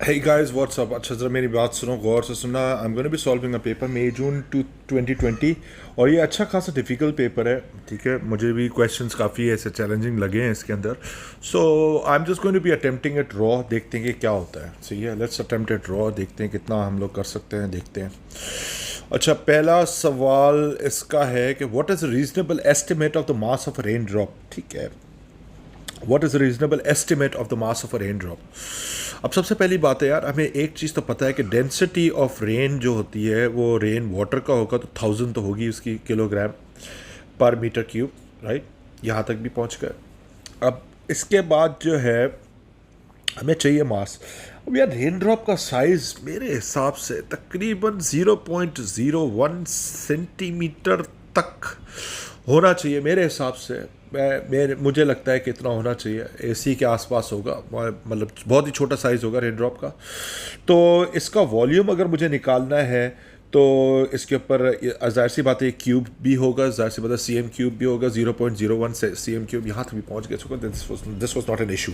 Hey guys, what's up? अच्छा ज़रा मेरी बात सुनो, गौर से सुनना। I am gonna be solving a paper May June 2020 और ये अच्छा खासा डिफ़िकल्ट पेपर है। ठीक है, मुझे भी क्वेश्चंस काफ़ी ऐसे चैलेंजिंग लगे हैं इसके अंदर। So I am just going to be attempting it raw, देखते हैं कि क्या होता है। सही है, लेट्स अटेम्प्ट इट रॉ, देखते हैं कितना हम लोग कर सकते हैं, देखते हैं। अच्छा, पहला सवाल इसका है कि what is reasonable estimate of the mass of rain drop. ठीक है, what is reasonable estimate of the mass of a rain drop. अब सबसे पहली बात है यार, हमें एक चीज़ तो पता है कि डेंसिटी ऑफ रेन जो होती है वो रेन वाटर का होगा तो 1000 तो होगी उसकी, किलोग्राम पर मीटर क्यूब, राइट। यहाँ तक भी पहुँच गए। अब इसके बाद जो है हमें चाहिए मास। अब यार रेन ड्रॉप का साइज़ मेरे हिसाब से तकरीबन 0.01 सेंटीमीटर तक होना चाहिए मेरे हिसाब से। मुझे लगता है कि इतना होना चाहिए, एसी के आसपास होगा, मतलब बहुत ही छोटा साइज़ होगा रेन ड्रॉप का। तो इसका वॉल्यूम अगर मुझे निकालना है तो इसके ऊपर ज़ाहिर सी बात है क्यूब भी होगा, ज़ाहिर सी बात है सी एम क्यूब भी होगा, 0.01 सी एम क्यूब। यहाँ तक भी पहुँच गए, this was not an issue.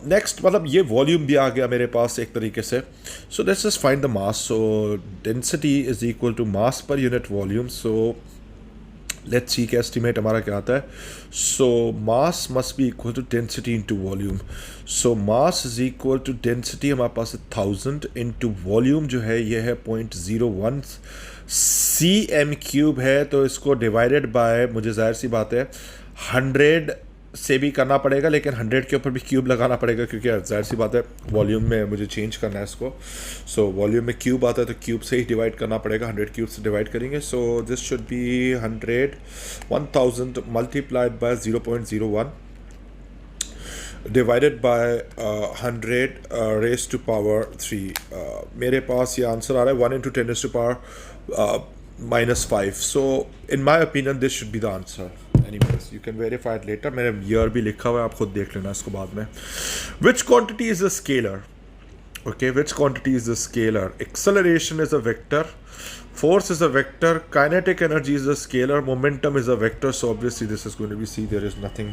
Next, मतलब ये वॉल्यूम भी आ गया मेरे पास एक तरीके से। So let's just find the mass. So density is equal to mass per unit volume. So let's see कि एस्टिमेट हमारा क्या आता है। So mass must be equal to density into volume. So mass is equal to density, हमारे पास 1000 into volume जो है ये है 0.01 सी एम क्यूब है। तो इसको डिवाइडेड बाय, मुझे जाहिर सी बात है 100 से भी करना पड़ेगा, लेकिन 100 के ऊपर भी क्यूब लगाना पड़ेगा क्योंकि जाहिर सी बात है वॉल्यूम में मुझे चेंज करना है इसको। सो वॉल्यूम में क्यूब आता है तो क्यूब से ही डिवाइड करना पड़ेगा, 100 क्यूब से डिवाइड करेंगे। So this should be 1000 multiplied by 0.01 divided by 100 raise to power 3। मेरे पास ये आंसर आ रहा है 1 into 10 raise to power -5। So in my opinion this should be the answer. Anyways, you can verify it later. मेरे year भी लिखा हुआ है, आप खुद देख लेना इसको बाद में। Which quantity is a scalar? Okay, which quantity is a scalar? Acceleration is a vector. Force is a vector. Kinetic energy is a scalar. Momentum is a vector. So obviously this is going to be C. There is nothing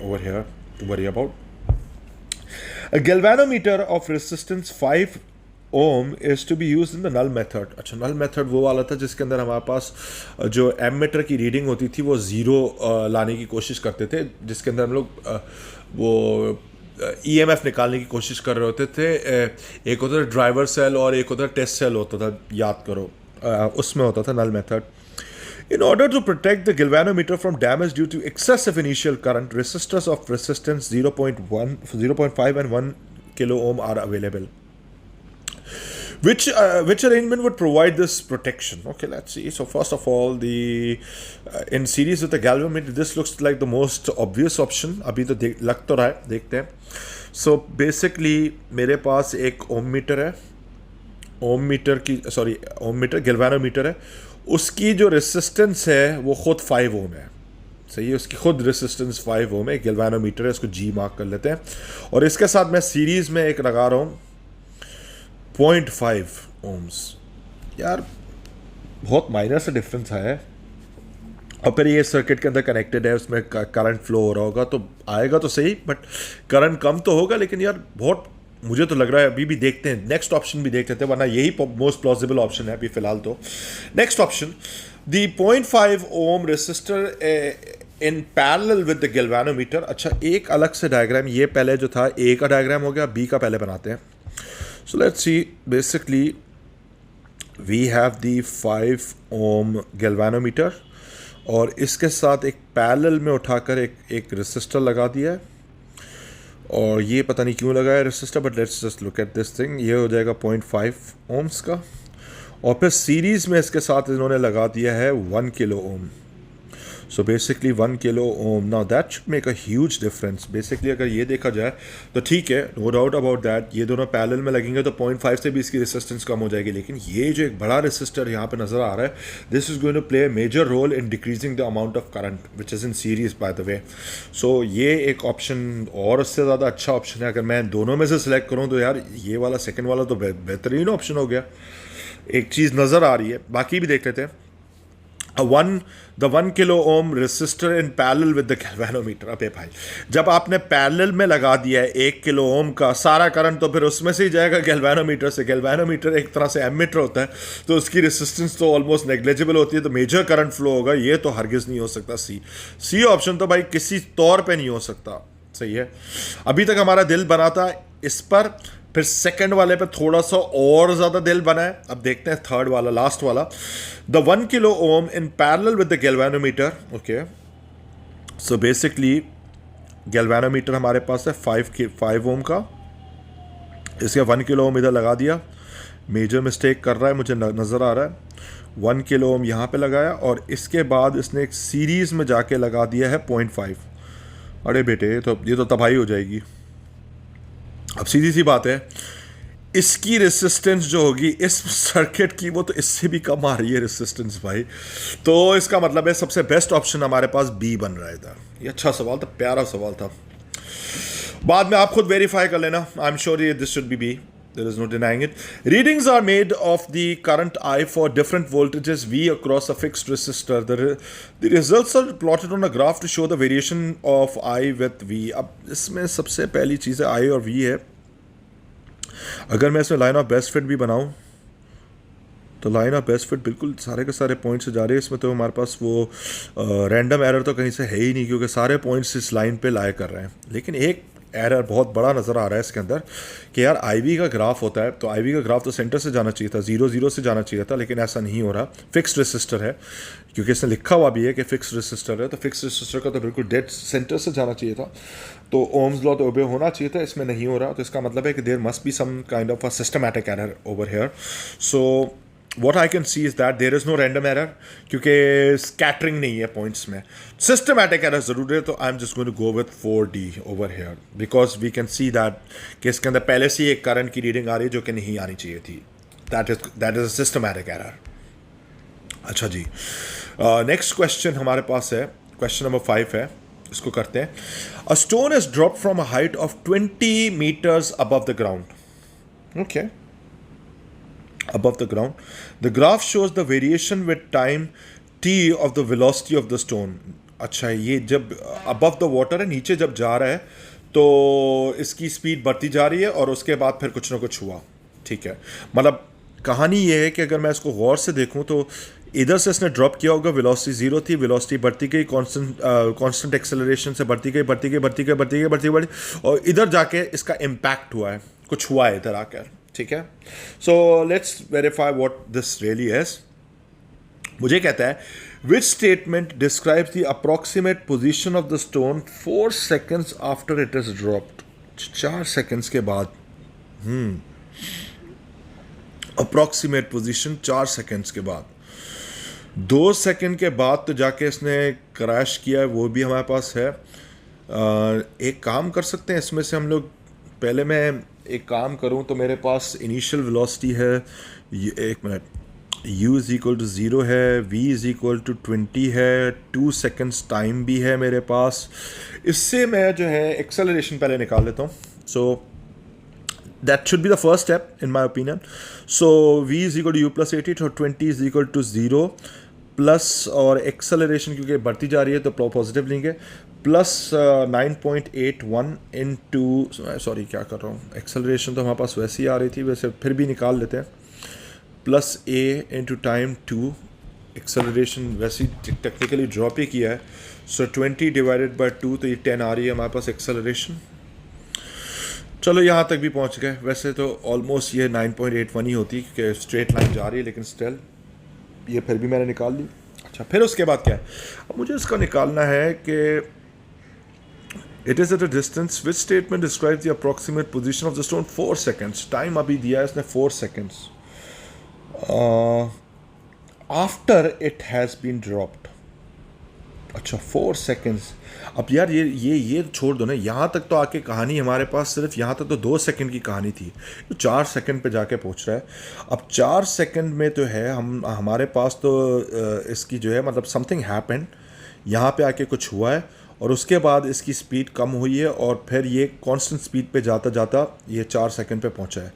over here to worry about. A galvanometer of resistance 5 ohm is to be used in the null method. अच्छा, null method वो वाला था जिसके अंदर हमारे पास जो ammeter की रीडिंग होती थी वो ज़ीरो लाने की कोशिश करते थे, जिसके अंदर हम लोग वो ईएमएफ निकालने की कोशिश कर रहे होते थे। एक होता था ड्राइवर सेल और एक होता था टेस्ट सेल होता था, याद करो, उसमें होता था नल method. In order to protect the galvanometer from damage due to excessive initial current, resistors of resistance 0.1, 0.5 and 1 kilo ohm are available. Which arrangement would provide this protection? Okay, let's see. So first of all, the in series with the galvanometer, this looks like the most obvious option. अभी तो लग तो रहा है, देखते हैं। So basically मेरे पास एक ओम मीटर है, ओम मीटर गैल्वेनोमीटर है। उसकी जो रेसिस्टेंस है वो खुद 5 ओम है। सही है, उसकी खुद रेसिस्टेंस 5 ओम है, गैल्वेनोमीटर है, इसको जी मार्क कर लेते हैं। और इसके साथ मैं सीरीज में एक लगा रहा हूँ 0.5 ओम्स। यार बहुत माइनर सा डिफरेंस है। और फिर ये सर्किट के अंदर कनेक्टेड है, उसमें करंट फ्लो हो रहा होगा तो आएगा तो सही, बट करंट कम तो होगा। लेकिन यार बहुत, मुझे तो लग रहा है, अभी भी देखते हैं, नेक्स्ट ऑप्शन भी देख लेते हैं, वरना यही मोस्ट प्लॉजिबल ऑप्शन है अभी फिलहाल तो। Next option, the 0.5 ohm resistor in parallel with the galvanometer. अच्छा, एक अलग से डायग्राम, ये पहले जो था ए का डायग्राम हो गया, बी का पहले बनाते हैं। So let's see, basically we have the 5 ohm galvanometer और इसके साथ एक पैरेलल में उठाकर एक रेसिस्टर लगा दिया है। और ये पता नहीं क्यों लगाया resistor, but let's just look at this thing. ये हो जाएगा 0.5 ओम्स का। और फिर सीरीज़ में इसके साथ इन्होंने लगा दिया है 1 kilo ohm. So basically 1 kilo ohm, now that should make a huge difference. Basically अगर ये देखा जाए तो ठीक है, नो डाउट अबाउट दैट, ये दोनों पैरेलल में लगेंगे तो 0.5 से भी इसकी रेसिस्टेंस कम हो जाएगी। लेकिन ये जो एक बड़ा रेसिस्टर यहाँ पे नज़र आ रहा है, this is going to play a major role in decreasing the amount of current which is in series by the way. So ये एक ऑप्शन और उससे ज़्यादा अच्छा ऑप्शन है। अगर मैं दोनों में से सिलेक्ट करूँ तो यार ये वाला सेकेंड वाला तो बेहतरीन ऑप्शन हो गया। एक चीज़ नज़र आ रही है, बाकी भी देख लेते हैं। The 1 kilo ohm resistor in parallel with the galvanometer. अबे भाई, जब आपने पैरेलल में लगा दिया है 1 किलो ओम का सारा करंट, तो फिर उसमें से ही जाएगा गैल्वेनोमीटर से। गैल्वेनोमीटर एक तरह से एमीटर होता है, तो उसकी रेसिस्टेंस तो ऑलमोस्ट नेग्लेजिबल होती है, तो मेजर करंट फ्लो होगा। ये तो हरगिज नहीं हो सकता। सी ऑप्शन तो भाई किसी तौर पे नहीं हो सकता। सही है। अभी तक हमारा दिल बना था इस पर, फिर सेकंड वाले पे थोड़ा सा और ज़्यादा दिल बना है। अब देखते हैं थर्ड वाला, लास्ट वाला। The 1 kilo ohm in parallel with the galvanometer. Okay, so basically galvanometer हमारे पास है 5 ओम का। इसके 1 किलो ओम इधर लगा दिया। मेजर मिस्टेक कर रहा है, मुझे नज़र आ रहा है। 1 किलो ओम यहाँ पे लगाया और इसके बाद इसने एक सीरीज़ में जाके लगा दिया है 0.5। अरे बेटे, ये तो तबाही हो जाएगी। अब सीधी सी बात है, इसकी रेसिस्टेंस जो होगी इस सर्किट की, वो तो इससे भी कम आ रही है रेसिस्टेंस भाई। तो इसका मतलब है सबसे बेस्ट ऑप्शन हमारे पास बी बन रहा है इधर। ये अच्छा सवाल था, प्यारा सवाल था। बाद में आप खुद वेरीफाई कर लेना। I am sure this should be B. There is no denying it. Readings are made of the current I for different voltages V across a fixed resistor. The results are plotted on a graph to show the variation of I with V. अब इसमें सबसे पहली चीज़ है I और V है। अगर मैं इसमें लाइन ऑफ बेस्ट फिट भी बनाऊं, तो लाइन ऑफ बेस्ट फिट बिल्कुल सारे के सारे पॉइंट से जा रहे हैं। इसमें तो हमारे पास वो रैंडम एरर तो कहीं से है ही नहीं, क्योंकि सारे पॉइंट्स इस लाइन पे लाए कर रहे हैं। लेकिन एक एरर बहुत बड़ा नज़र आ रहा है इसके अंदर कि यार IV का ग्राफ होता है, तो IV का ग्राफ तो सेंटर से जाना चाहिए था, 0 0 से जाना चाहिए था, लेकिन ऐसा नहीं हो रहा। फिक्स्ड रेसिस्टर है, क्योंकि इसने लिखा हुआ भी है कि फिक्स्ड रेसिस्टर है, तो फिक्स्ड रेसिस्टर का तो बिल्कुल डेड सेंटर से जाना चाहिए था, तो ओम्स लॉ तो ओबे होना चाहिए था, इसमें नहीं हो रहा। तो इसका मतलब है कि there must be some kind of a systematic error over here. So what I can see is that there is no random error, क्योंकि स्कैटरिंग नहीं है पॉइंट्स में। सिस्टमैटिक एरर ज़रूर है, तो I am just going to go with 4D over here, because we can see that कि इसके अंदर पहले से ही एक करंट की रीडिंग आ रही है जो कि नहीं आनी चाहिए थी। That is a systematic error. अच्छा जी, नेक्स्ट क्वेश्चन हमारे पास है, क्वेश्चन नंबर 5 है, इसको करते हैं। A stone is dropped from a height of 20 meters above the ground. Okay. Above the ground. The graph shows the variation with time t of the velocity of the stone. अच्छा, ये जब above the water है, नीचे जब जा रहा है, तो इसकी स्पीड बढ़ती जा रही है और उसके बाद फिर कुछ ना कुछ हुआ। ठीक है, मतलब कहानी ये है कि अगर मैं इसको गौर से देखूं तो इधर से इसने ड्रॉप किया होगा, वेलोसिटी 0 थी, वेलोसिटी बढ़ती गई, कांस्टेंट एक्सेलरेशन से बढ़ती गई, और इधर जाके इसका इम्पैक्ट हुआ है, कुछ हुआ है इधर आकर। ठीक है, so let's verify what this really is. मुझे कहता है, which statement describes the approximate position of the stone 4 seconds after it is dropped. 4 seconds के बाद, अप्रॉक्सीमेट पोजीशन 4 seconds के बाद। 2 सेकंड के बाद तो जाके इसने क्रैश किया है, वो भी हमारे पास है। एक काम कर सकते हैं इसमें से हम लोग, पहले मैं एक काम करूं तो मेरे पास इनिशियल वेलोसिटी है, एक minute, u is equal to 0 है, v इज़ इक्वल टू 20 है, 2 seconds टाइम भी है मेरे पास। इससे मैं जो है एक्सेलरेशन पहले निकाल लेता हूँ। सो that should be the first step in my opinion. So v is equal to u plus 80, so 20 is equal to 0 plus, और एक्सेलरेशन क्योंकि बढ़ती जा रही है तो पॉजिटिव लेंगे, प्लस 9.81 इंटू, सॉरी क्या कर रहा हूँ, एक्सेलरेशन तो हमारे पास वैसे ही आ रही थी, वैसे फिर भी निकाल लेते हैं, plus a into time 2, acceleration वैसे ही टेक्निकली ड्रॉप ही किया है, सो 20 डिवाइडेड बाई 2, तो ये 10 आ रही है हमारे पास एक्सेलरेशन। चलो यहाँ तक भी पहुँच गए। वैसे तो ऑलमोस्ट ये 9.81 ही होती क्योंकि स्ट्रेट लाइन जा रही है, लेकिन स्टिल ये फिर भी मैंने निकाल ली। अच्छा, फिर उसके बाद क्या है, अब मुझे इसका निकालना है कि it is at a distance which statement describe the approximate position of the stone 4 seconds। Time अभी दिया है इसने 4 seconds after it has been dropped. अच्छा, 4 seconds। अब यार ये छोड़ दो ना, यहाँ तक तो आके कहानी हमारे पास सिर्फ यहाँ तक तो 2 सेकंड की कहानी थी, तो 4 सेकंड पे जाके पहुँच रहा है। अब 4 सेकंड में तो है हमारे पास तो इसकी जो है मतलब समथिंग हैपेंड, यहाँ पे आके कुछ हुआ है और उसके बाद इसकी स्पीड कम हुई है और फिर ये कांस्टेंट स्पीड पे जाता जाता ये 4 सेकंड पे पहुँचा है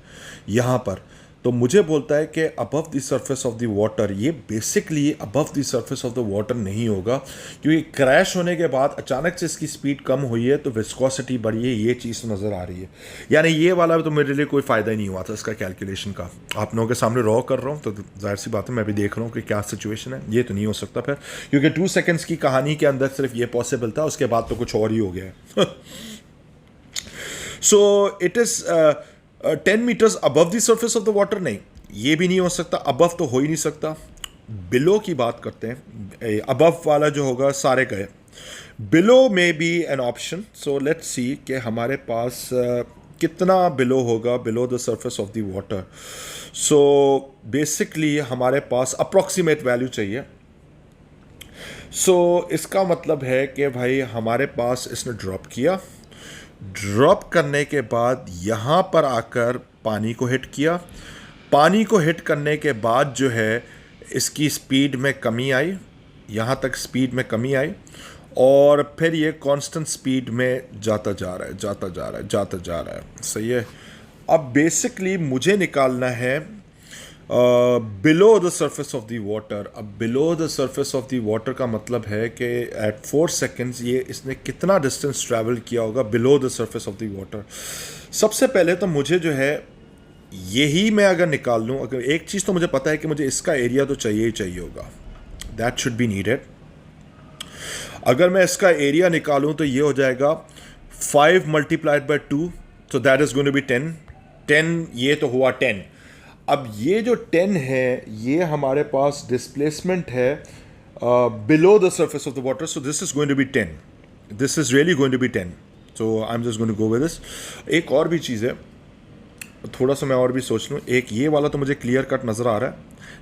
यहाँ पर। तो मुझे बोलता है कि above the surface of the water, ये basically above the surface of the water नहीं होगा, क्योंकि क्रैश होने के बाद अचानक से इसकी स्पीड कम हुई है तो विस्कोसिटी बढ़ी है, ये चीज़ नज़र आ रही है। यानी ये वाला तो मेरे लिए कोई फ़ायदा ही नहीं हुआ था इसका कैलकुलेशन का। आप लोगों के सामने रॉ कर रहा हूँ तो जाहिर सी बात है मैं भी देख रहा हूँ कि क्या सिचुएशन है। ये तो नहीं हो सकता फिर, क्योंकि 2 सेकेंड्स की कहानी के अंदर सिर्फ ये पॉसिबल था, उसके बाद तो कुछ और ही हो गया है। So it is 10 metres above the surface of the water, नहीं ये भी नहीं हो सकता, अबव तो हो ही नहीं सकता। बिलो की बात करते हैं, अबव वाला जो होगा सारे गए, बिलो में B an option. So let's see कि हमारे पास कितना बिलो होगा, below the surface of the water. So basically हमारे पास अप्रॉक्सीमेट वैल्यू चाहिए। सो इसका मतलब है कि भाई हमारे पास इसने ड्रॉप किया, ड्रॉप करने के बाद यहाँ पर आकर पानी को हिट किया, पानी को हिट करने के बाद जो है इसकी स्पीड में कमी आई, यहाँ तक स्पीड में कमी आई, और फिर ये कांस्टेंट स्पीड में जाता जा रहा है, जाता जा रहा है, जाता जा रहा है। सही है। अब बेसिकली मुझे निकालना है below the surface of the water. अब below the surface of the water का मतलब है कि एट 4 सेकेंड्स ये इसने कितना डिस्टेंस ट्रैवल किया होगा below the surface of the water. सबसे पहले तो मुझे जो है यही मैं अगर निकाल लूँ, अगर एक चीज़ तो मुझे पता है कि मुझे इसका एरिया तो चाहिए ही चाहिए होगा, दैट शुड बी नीडेड। अगर मैं इसका एरिया निकालूँ तो ये हो जाएगा 5 मल्टीप्लाइड बाई 2, तो that is going to be 10। 10 ये तो हुआ 10। अब ये जो 10 है ये हमारे पास डिस्प्लेसमेंट है below the surface of the water, so this is going to be 10, this is really going to be 10। So I am just going to go with this. एक और भी चीज़ है, थोड़ा सा मैं और भी सोच लूँ। एक ये वाला तो मुझे क्लियर कट नज़र आ रहा है,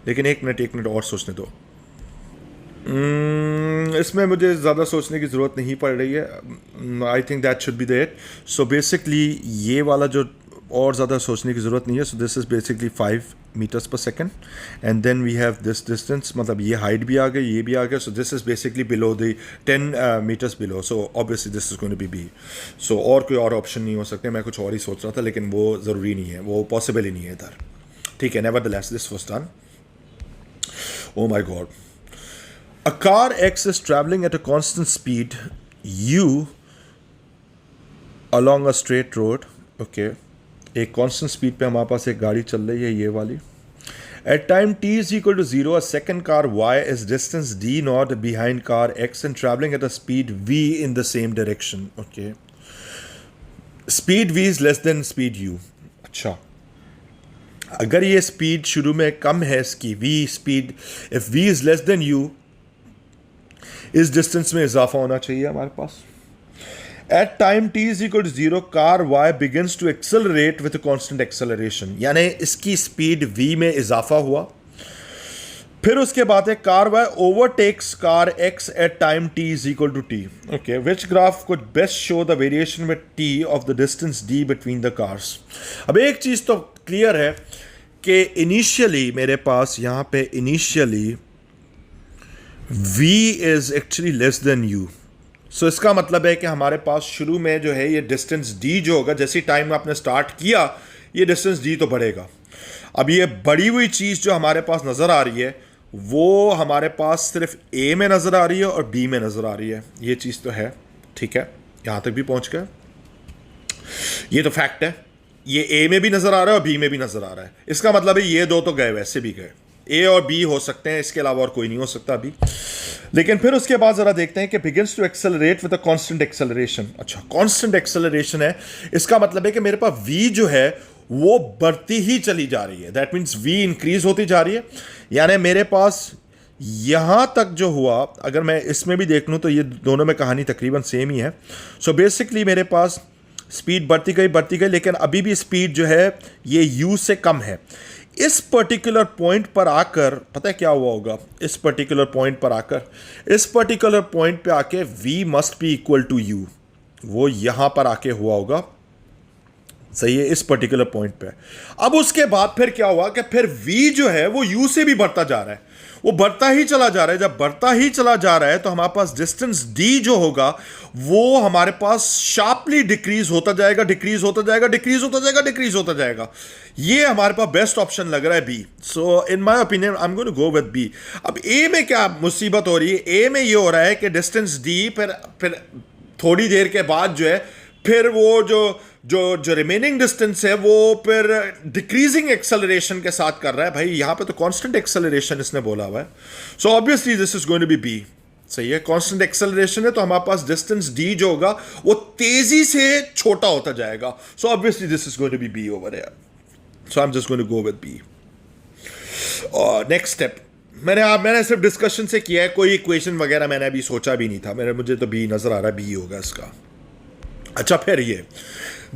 लेकिन एक मिनट और सोचने दो। इसमें मुझे ज़्यादा सोचने की ज़रूरत नहीं पड़ रही है। आई think that should B that. So basically ये वाला जो और ज़्यादा सोचने की ज़रूरत नहीं है। So this is basically 5 metres per second, and then we have this distance, मतलब ये हाइट भी आ गई, ये भी आ गया। So this is basically below the 10 metres below. So obviously this is going to be B. So और कोई और ऑप्शन नहीं हो सकते। मैं कुछ और ही सोच रहा था, लेकिन वो ज़रूरी नहीं है, वो पॉसिबल ही नहीं है इधर। ठीक है, nevertheless this was done. Oh my God. A car X is traveling at a constant speed U along a straight road. Okay. एक constant speed पे हमारे पास एक गाड़ी चल रही है, ये वाली. At time t is equal to 0, a second car Y is distance d naught behind car X and traveling at a speed V in the same direction. Okay. Speed V is less than speed U. अच्छा, अगर ये speed शुरू में कम है इसकी V speed, if V is less than U, इस distance में इजाफा होना चाहिए हमारे पास। At time t is equal to 0, car y begins to accelerate with constant acceleration, यानी इसकी स्पीड v में इजाफा हुआ। फिर उसके बाद है car y overtakes car x at time t is equal to t। Okay, which graph could best show the variation with t of the distance d between the cars. अब एक चीज तो क्लियर है कि इनिशियली मेरे पास यहां पे initially v is actually less than u. So इसका मतलब है कि हमारे पास शुरू में जो है ये डिस्टेंस d जो होगा, जैसी टाइम आपने स्टार्ट किया ये डिस्टेंस d तो बढ़ेगा। अब ये बढ़ी हुई चीज़ जो हमारे पास नज़र आ रही है वो हमारे पास सिर्फ a में नज़र आ रही है और b में नज़र आ रही है, ये चीज़ तो है। ठीक है, यहाँ तक भी पहुँच गए, ये तो फैक्ट है। ये a में भी नज़र आ रहा है और b में भी नज़र आ रहा है। इसका मतलब है ये दो तो गए, वैसे भी गए, ए और बी हो सकते हैं, इसके अलावा और कोई नहीं हो सकता अभी। लेकिन फिर उसके बाद जरा देखते हैं कि begins to accelerate with a constant acceleration. अच्छा, कांस्टेंट एक्सेलरेशन है, इसका मतलब है कि मेरे पास v जो है वो बढ़ती ही चली जा रही है। दैट मीन्स v इंक्रीज होती जा रही है, यानी मेरे पास यहां तक जो हुआ, अगर मैं इसमें भी देख लूं तो ये दोनों में कहानी तकरीबन सेम ही है। सो बेसिकली मेरे पास स्पीड बढ़ती गई, लेकिन अभी भी स्पीड जो है ये u से कम है। इस पर्टिकुलर पॉइंट पर आकर पता है क्या हुआ होगा, इस पर्टिकुलर पॉइंट पे आके v must be equal to u, वो यहां पर आके हुआ होगा सही है इस पर्टिकुलर पॉइंट पे। अब उसके बाद फिर क्या हुआ कि फिर v जो है वो u से भी बढ़ता जा रहा है, वो बढ़ता ही चला जा रहा है। जब बढ़ता ही चला जा रहा है तो हमारे पास डिस्टेंस d जो होगा वो हमारे पास शार्पली डिक्रीज होता जाएगा, डिक्रीज होता जाएगा, डिक्रीज होता जाएगा, डिक्रीज होता जाएगा। ये हमारे पास बेस्ट ऑप्शन लग रहा है B. So in my opinion I am going to go with B. अब ए में क्या मुसीबत हो रही है, ए में ये हो रहा है कि डिस्टेंस d फिर थोड़ी देर के बाद जो है फिर वो जो जो जो रिमेनिंग डिस्टेंस है वो फिर डिक्रीजिंग एक्सेलरेशन के साथ कर रहा है। भाई यहां पे तो कांस्टेंट एक्सेलरेशन इसने बोला हुआ है, so obviously this is going to be B. सही है, कांस्टेंट एक्सेलरेशन है तो हमारे पास डिस्टेंस d जो होगा वो तेजी से छोटा होता जाएगा। So obviously this is going to be B over here. So I am just going to go with B. Next step मैंने सिर्फ डिस्कशन से किया है, कोई इक्वेशन वगैरह मैंने अभी सोचा भी नहीं था। मुझे तो बी नजर आ रहा है, बी होगा इसका। अच्छा फिर ये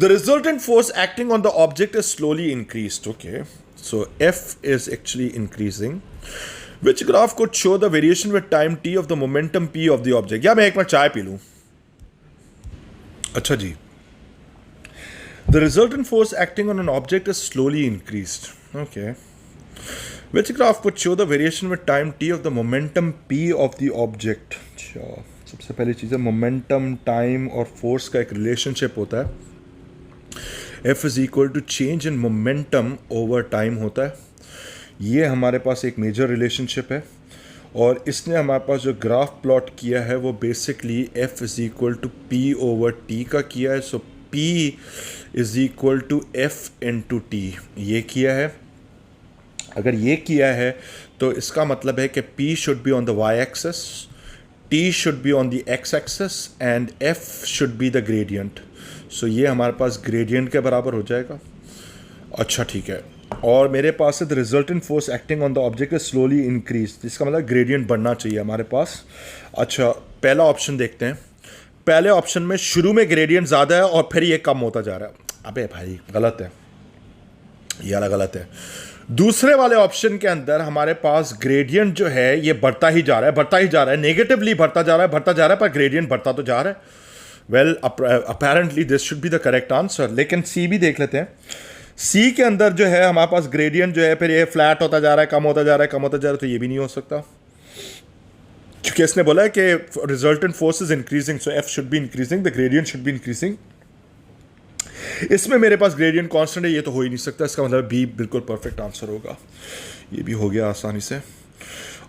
the resultant force acting on the object is slowly increased. Okay, so F is actually increasing. Which graph could show the variation with time t of the momentum p of the object? या मैं एक बार चाय P लूं। अच्छा जी, the resultant force acting on an object is slowly increased. Okay, which graph could show the variation with time t of the momentum p of the object? अच्छा, सबसे पहली चीज़ है मोमेंटम, टाइम और फोर्स का एक relationship होता है। F is equal to change in momentum over time होता है। ये हमारे पास एक मेजर रिलेशनशिप है और इसने हमारे पास जो ग्राफ प्लॉट किया है वो basically F is equal to P over T का किया है। So P is equal to F into T ये किया है। अगर ये किया है तो इसका मतलब है कि P should be on the y axis, T should be on the x axis and F should be the gradient. So ये हमारे पास ग्रेडियंट के बराबर हो जाएगा। अच्छा ठीक है, और मेरे पास है the resultant force acting on the object is slowly increase, जिसका मतलब ग्रेडियंट बढ़ना चाहिए हमारे पास। अच्छा पहला ऑप्शन देखते हैं। पहले ऑप्शन में शुरू में ग्रेडियंट ज़्यादा है और फिर ये कम होता जा रहा है। अबे भाई गलत है, ये वाला गलत है। दूसरे वाले ऑप्शन के अंदर हमारे पास ग्रेडियंट जो है ये बढ़ता ही जा रहा है, बढ़ता ही जा रहा है, नेगेटिवली बढ़ता जा रहा है, बढ़ता जा रहा है, पर ग्रेडियंट बढ़ता तो जा रहा है। Well apparently this should be the correct answer. लेकिन सी भी देख लेते हैं। सी के अंदर जो है हमारे पास ग्रेडियंट जो है फिर ये फ्लैट होता जा रहा है, कम होता जा रहा है, कम होता जा रहा है, तो ये भी नहीं हो सकता क्योंकि इसने बोला है कि resultant force is increasing, so F should be increasing, the gradient should be increasing. इसमें मेरे पास ग्रेडियंट कांस्टेंट है, ये तो हो ही नहीं सकता। इसका मतलब बी बिल्कुल परफेक्ट आंसर होगा। ये भी हो गया आसानी से।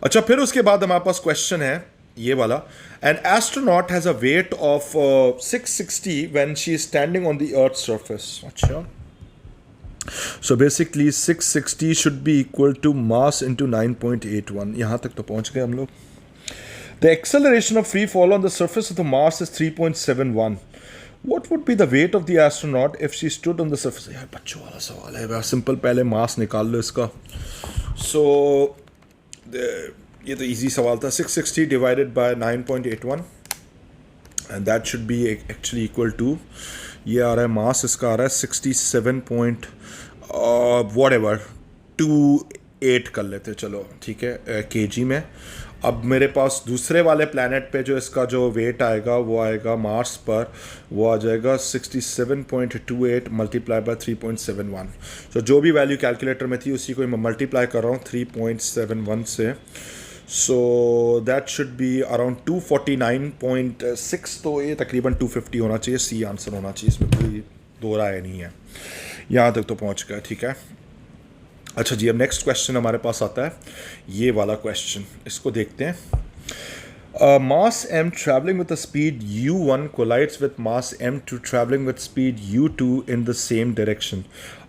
अच्छा फिर उसके बाद हमारे पास क्वेश्चन है ये वाला। An astronaut has a weight of 660 when she is standing on the earth surface. अच्छा, so basically 660 should be equal to mass into 9.81। यहाँ तक तो पहुँच गए हम लोग। The acceleration of free fall on the surface of the mass is 3.71। What would be the weight of the astronaut if she stood on the surface? यार बच्चों वाला सवाल है, सिंपल, पहले मास निकाल लो इसका। सो ये तो इजी सवाल था। 660 divided by 9.81 and that should be actually equal to, ये आ रहा है मास इसका आ रहा है 67 पॉइंट व्हाटएवर 28 कर लेते चलो ठीक है केजी में। अब मेरे पास दूसरे वाले प्लैनेट पे जो इसका जो वेट आएगा वो आएगा मार्स पर, वो आ जाएगा 67.28 मल्टीप्लाई बाय 3.71। तो जो भी वैल्यू कैलकुलेटर में थी उसी को मैं मल्टीप्लाई कर रहा हूँ 3.71 से। So that should be around 249.6, तो ये तकरीबन 250 होना चाहिए। सी आंसर होना चाहिए, इसमें कोई दो राय नहीं है। यहाँ तक तो पहुँच गया ठीक है। अच्छा जी, अब नेक्स्ट क्वेश्चन हमारे पास आता है ये वाला क्वेश्चन, इसको देखते हैं। मास m traveling with a speed u1 collides with mass m2 traveling with speed u2 in the same direction.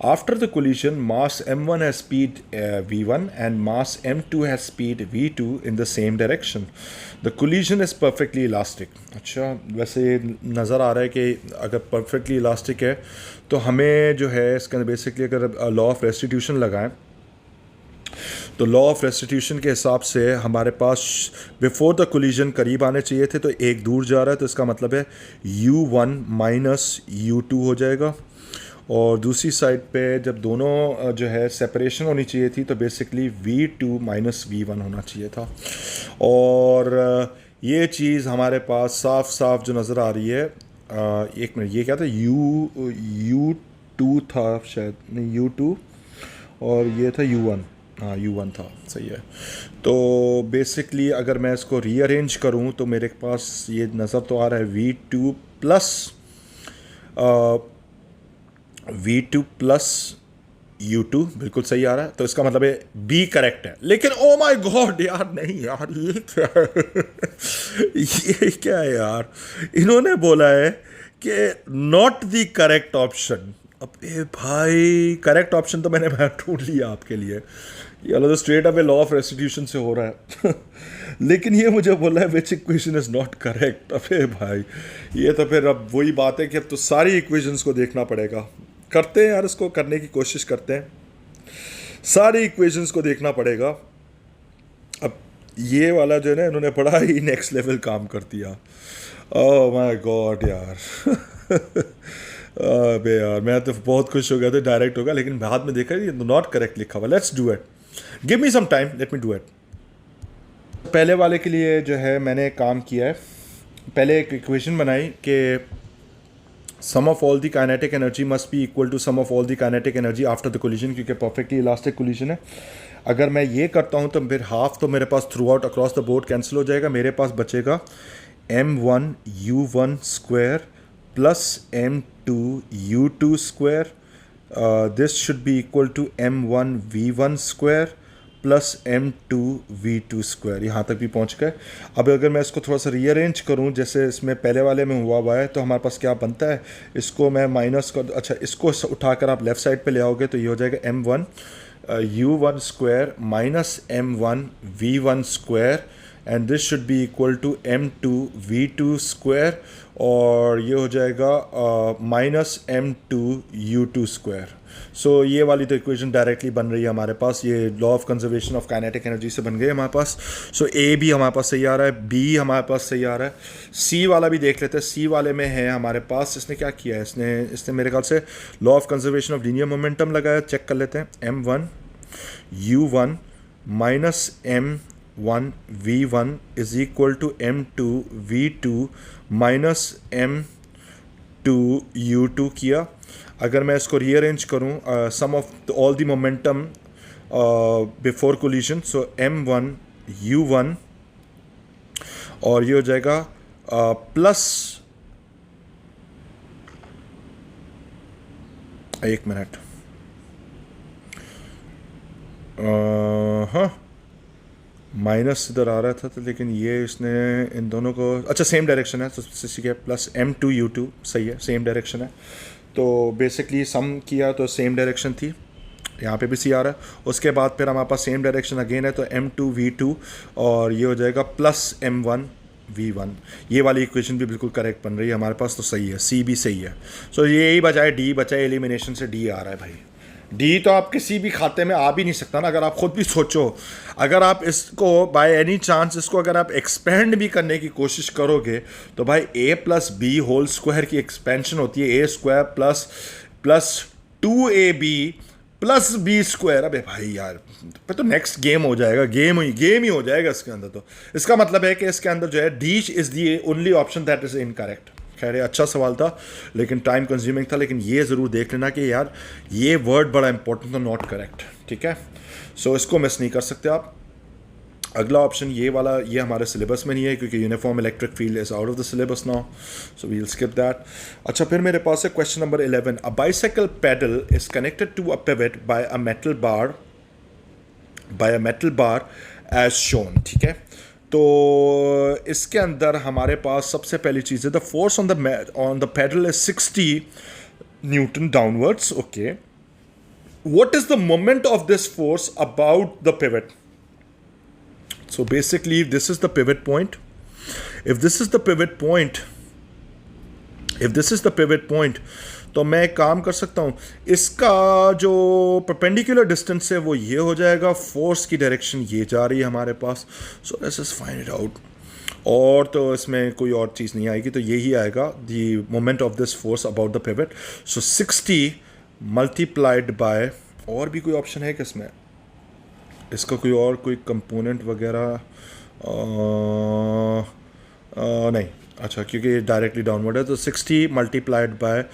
After the collision, mass m1 has speed v1 and mass m2 has speed v2 in the same direction. The collision is perfectly elastic. अच्छा, वैसे नज़र आ रहा है कि अगर perfectly elastic है तो हमें जो है इसके अंदर बेसिकली अगर लॉ ऑफ रेस्टिट्यूशन लगाएं तो लॉ ऑफ रेस्टिट्यूशन के हिसाब से हमारे पास बिफोर द कोलिजन करीब आने चाहिए थे, तो एक दूर जा रहा है, तो इसका मतलब है u1 माइनस u2 हो जाएगा। और दूसरी साइड पे जब दोनों जो है सेपरेशन होनी चाहिए थी तो बेसिकली v2 माइनस v1 होना चाहिए था। और ये चीज़ हमारे पास साफ साफ जो नज़र आ रही है, एक मिनट, ये क्या था, U2 था शायद, नहीं U2, और ये था U1। हाँ U1 था, सही है। तो बेसिकली अगर मैं इसको रीअरेंज करूँ तो मेरे पास ये नज़र तो आ रहा है V2 प्लस U2 बिल्कुल सही आ रहा है, तो इसका मतलब है बी करेक्ट है। लेकिन ओ माय गॉड यार, नहीं यार, ये क्या है? ये क्या है यार, इन्होंने बोला है कि नॉट द करेक्ट ऑप्शन। अबे भाई, करेक्ट ऑप्शन तो मैंने ढूंढ लिया आपके लिए, ये तो straight away law of restitution से हो रहा है। लेकिन ये मुझे बोला है विच इक्वेशन इज नॉट करेक्ट। अबे भाई, ये तो फिर अब वही बात है कि अब तो सारी इक्वेशंस को देखना पड़ेगा। करते हैं यार, इसको करने की कोशिश करते हैं, सारी इक्वेशंस को देखना पड़ेगा। अब ये वाला जो है ना, इन्होंने बड़ा ही नेक्स्ट लेवल काम कर दिया। ओह माय गॉड यार। अबे यार, मैं तो बहुत खुश हो गया था, डायरेक्ट होगा, लेकिन बाद में देखा ये नॉट करेक्ट लिखा हुआ। Let's do it, give me some time, let me do it. पहले वाले के लिए जो है मैंने काम किया है, पहले एक इक्वेशन बनाई कि sum of all the kinetic energy must be equal to sum of all the kinetic energy after the collision, क्योंकि परफेक्टली इलास्टिक कोलिजन है। अगर मैं ये करता हूँ तो फिर हाफ तो मेरे पास throughout across the board cancel हो जाएगा। मेरे पास बचेगा m1u1 square plus m2 u2 square, this should be equal to m1 v1 square plus m2 v2 square. यहाँ तक भी पहुँच गए। अब अगर मैं इसको थोड़ा सा रीअरेंज करूँ जैसे इसमें पहले वाले में हुआ है, तो हमारे पास क्या बनता है, इसको मैं माइनस कर, अच्छा इसको उठाकर आप लेफ़्ट साइड पे ले आओगे तो ये हो जाएगा m1 u1 square minus m1 v1 square, and this should be equal to m2 v2 square, और ये हो जाएगा माइनस m2 u2 स्क्वायर। सो ये वाली तो इक्वेशन डायरेक्टली बन रही है हमारे पास, ये law of conservation of kinetic energy से बन गई हमारे पास। सो ए भी हमारे पास सही आ रहा है, बी हमारे पास सही आ रहा है। सी वाला भी देख लेते हैं, सी वाले में है हमारे पास, इसने क्या किया है, इसने मेरे ख्याल से law of conservation of linear momentum लगाया। चेक कर लेते हैं। m1 u1 minus m1 v1 is equal to m2 v2 minus m2 u2 किया। अगर मैं इसको रीअरेंज करूं, sum of all the momentum before collision, so m1 u1, और ये हो जाएगा प्लस, एक मिनट, हाँ माइनस इधर आ रहा था तो, लेकिन ये इसने इन दोनों को, अच्छा सेम डायरेक्शन है तो सीखे, प्लस m2 u2 सही है, सेम डायरेक्शन है। तो बेसिकली सम किया तो सेम डायरेक्शन थी, यहाँ पे भी सी आ रहा है। उसके बाद फिर हमारे पास सेम डायरेक्शन अगेन है, तो m2 v2, और ये हो जाएगा प्लस m1 v1। ये वाली इक्वेशन भी बिल्कुल करेक्ट बन रही है हमारे पास, तो सही है, सी भी सही है। सो यही बजाय डी बचा, एलिमिनेशन से डी आ रहा है भाई। डी तो आप किसी भी खाते में आ भी नहीं सकता ना। अगर आप खुद भी सोचो, अगर आप इसको बाय एनी चांस इसको अगर आप एक्सपेंड भी करने की कोशिश करोगे तो भाई a plus B whole square की एक्सपेंशन होती है a square plus plus 2ab plus B square. अबे भाई यार, फिर तो नेक्स्ट गेम हो जाएगा, गेम ही हो जाएगा इसके अंदर। तो इसका मतलब है कि इसके अंदर जो है D is the only option that is incorrect. खैर अच्छा सवाल था लेकिन टाइम कंज्यूमिंग था, लेकिन ये ज़रूर देख लेना कि यार ये वर्ड बड़ा इंपॉर्टेंट था, नॉट करेक्ट, ठीक है। सो इसको मिस नहीं कर सकते आप। अगला ऑप्शन ये वाला, ये हमारे सिलेबस में नहीं है क्योंकि uniform electric field is out of the syllabus now, so we will skip that. अच्छा, फिर मेरे पास है question number 11। A bicycle pedal is connected to a pivot by a metal bar as shown, ठीक है। तो इसके अंदर हमारे पास सबसे पहली चीज़ है, the force on the pedal is 60 Newton downwards, okay. What is the moment of this force about the pivot? So basically this is the pivot point. If this is the pivot point, तो मैं एक काम कर सकता हूँ, इसका जो perpendicular distance है वो ये हो जाएगा, फोर्स की डायरेक्शन ये जा रही है हमारे पास। So let's just find it out. और तो इसमें कोई और चीज़ नहीं आएगी, तो यही आएगा the moment of this force about the pivot. So 60 multiplied by, और भी कोई ऑप्शन है कि इसमें इसका कोई और कोई कंपोनेंट वगैरह नहीं, अच्छा क्योंकि डायरेक्टली डाउनवर्ड है, तो 60 मल्टीप्लाइड बाय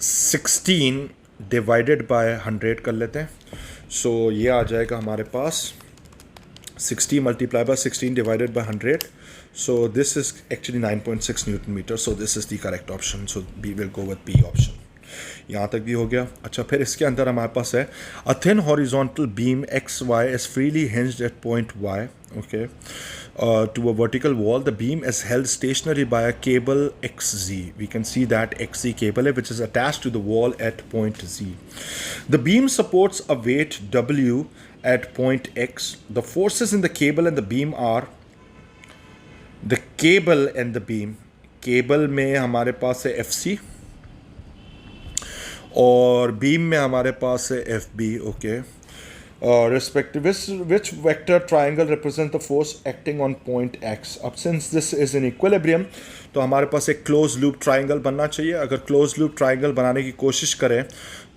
16 डिवाइडेड बाय 100 कर लेते हैं. सो ये आ जाएगा हमारे पास 60 multiply by 16 divided by 100. So this is actually 9.6 Newton meter. So this is the correct option. So B will go with B option. यहाँ तक भी हो गया. अच्छा, फिर इसके अंदर हमारे पास है a thin horizontal beam XY is freely hinged at point Y. Okay. To a vertical wall, the beam is held stationary by a cable XZ. We can see that XZ cable which is attached to the wall at point Z. The beam supports a weight W at point X. The forces in the cable and the beam are the cable and the beam. Cable में हमारे पास है FC और beam में हमारे पास है FB. Okay. Respective which vector triangle represents the force acting on point X. अब since this is in equilibrium तो हमारे पास एक क्लोज लूप ट्राइंगल बनना चाहिए. अगर क्लोज लूप ट्राइंगल बनाने की कोशिश करें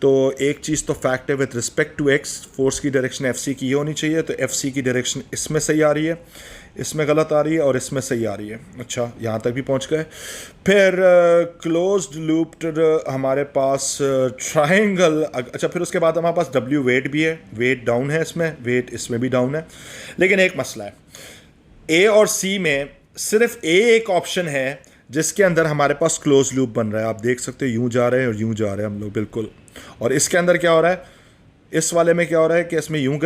तो एक चीज़ तो फैक्ट है with respect to X force की डायरेक्शन FC की ये होनी चाहिए. तो FC की डायरेक्शन इसमें सही आ रही है, इसमें गलत आ रही है और इसमें सही आ रही है. अच्छा, यहाँ तक भी पहुँच गए. फिर क्लोज्ड लूप्ड हमारे पास ट्राइंगल. अच्छा, फिर उसके बाद हमारे पास W वेट भी है, वेट डाउन है इसमें, वेट इसमें भी डाउन है. लेकिन एक मसला है, A और C में सिर्फ A एक ऑप्शन है जिसके अंदर हमारे पास क्लोज लूप बन रहा है. आप देख सकते हो यूं जा रहे हैं और यूं जा रहे हैं हम लोग बिल्कुल. और इसके अंदर क्या हो रहा है, इस वाले में क्या हो रहा है कि इसमें यूं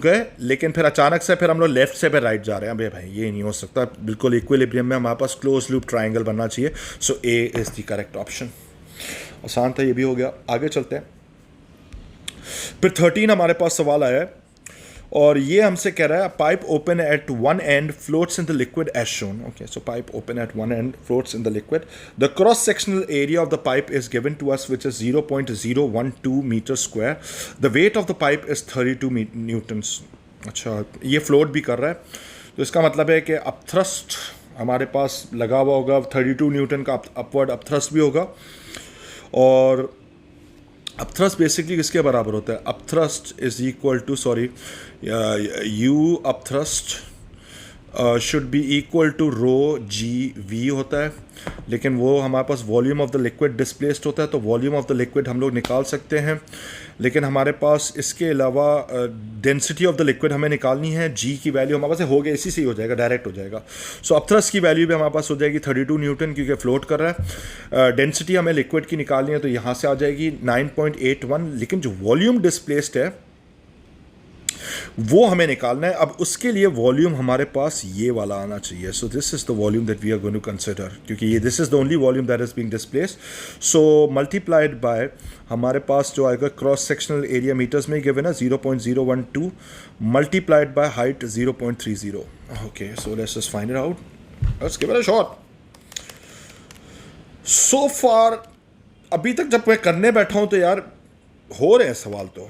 गए लेकिन फिर अचानक से फिर हम लोग लेफ्ट से फिर राइट जा रहे हैं. अबे भाई ये नहीं हो सकता. बिल्कुल इक्विलिब्रियम में हमारे पास क्लोज लूप ट्राइंगल बनना चाहिए. सो ए इज द करेक्ट ऑप्शन. आसान था, ये भी हो गया. आगे चलते हैं. फिर 13 हमारे पास सवाल आया है और ये हमसे कह रहा है pipe open at one end floats in the liquid as shown. Okay, so pipe open at one end floats in the liquid. The cross sectional area of the pipe is given to us which is 0.012 metre square. The weight of the pipe is 32 newtons. अच्छा, ये float भी कर रहा है तो इसका मतलब है कि अपथ्रस्ट हमारे पास लगा हुआ होगा 32 न्यूटन का. अपवर्ड अपथ्रस्ट भी होगा. और अपथ्रस्ट बेसिकली किसके बराबर होता है? Upthrust is equal to U upthrust should be equal to rho g V होता है. लेकिन वो हमारे पास volume of the liquid displaced होता है. तो वॉल्यूम ऑफ द लिक्विड हम लोग निकाल सकते हैं, लेकिन हमारे पास इसके अलावा डेंसिटी ऑफ द लिक्विड हमें निकालनी है. जी की वैल्यू हमारे पास हो गया, इसी से ही हो जाएगा, डायरेक्ट हो जाएगा. सो अपथ्रस्ट की वैल्यू भी हमारे पास हो जाएगी 32 न्यूटन क्योंकि फ्लोट कर रहा है. डेंसिटी हमें लिक्विड की निकालनी है तो यहाँ से आ जाएगी 9.81. लेकिन जो वॉल्यूम डिस्प्लेस्ड है वो हमें निकालना है. अब उसके लिए वॉल्यूम हमारे पास ये वाला आना चाहिए. So this is the volume that we are going to consider क्योंकि ये this is the only volume that is being displaced. So multiplied by हमारे पास जो आएगा क्रॉस सेक्शनल एरिया मीटर्स में गिवन है 0.012 multiplied by height 0.30. Okay, so let's just find it out. Let's give it a shot. So far अभी तक जब मैं करने बैठा हूं तो यार हो रहे हैं सवाल तो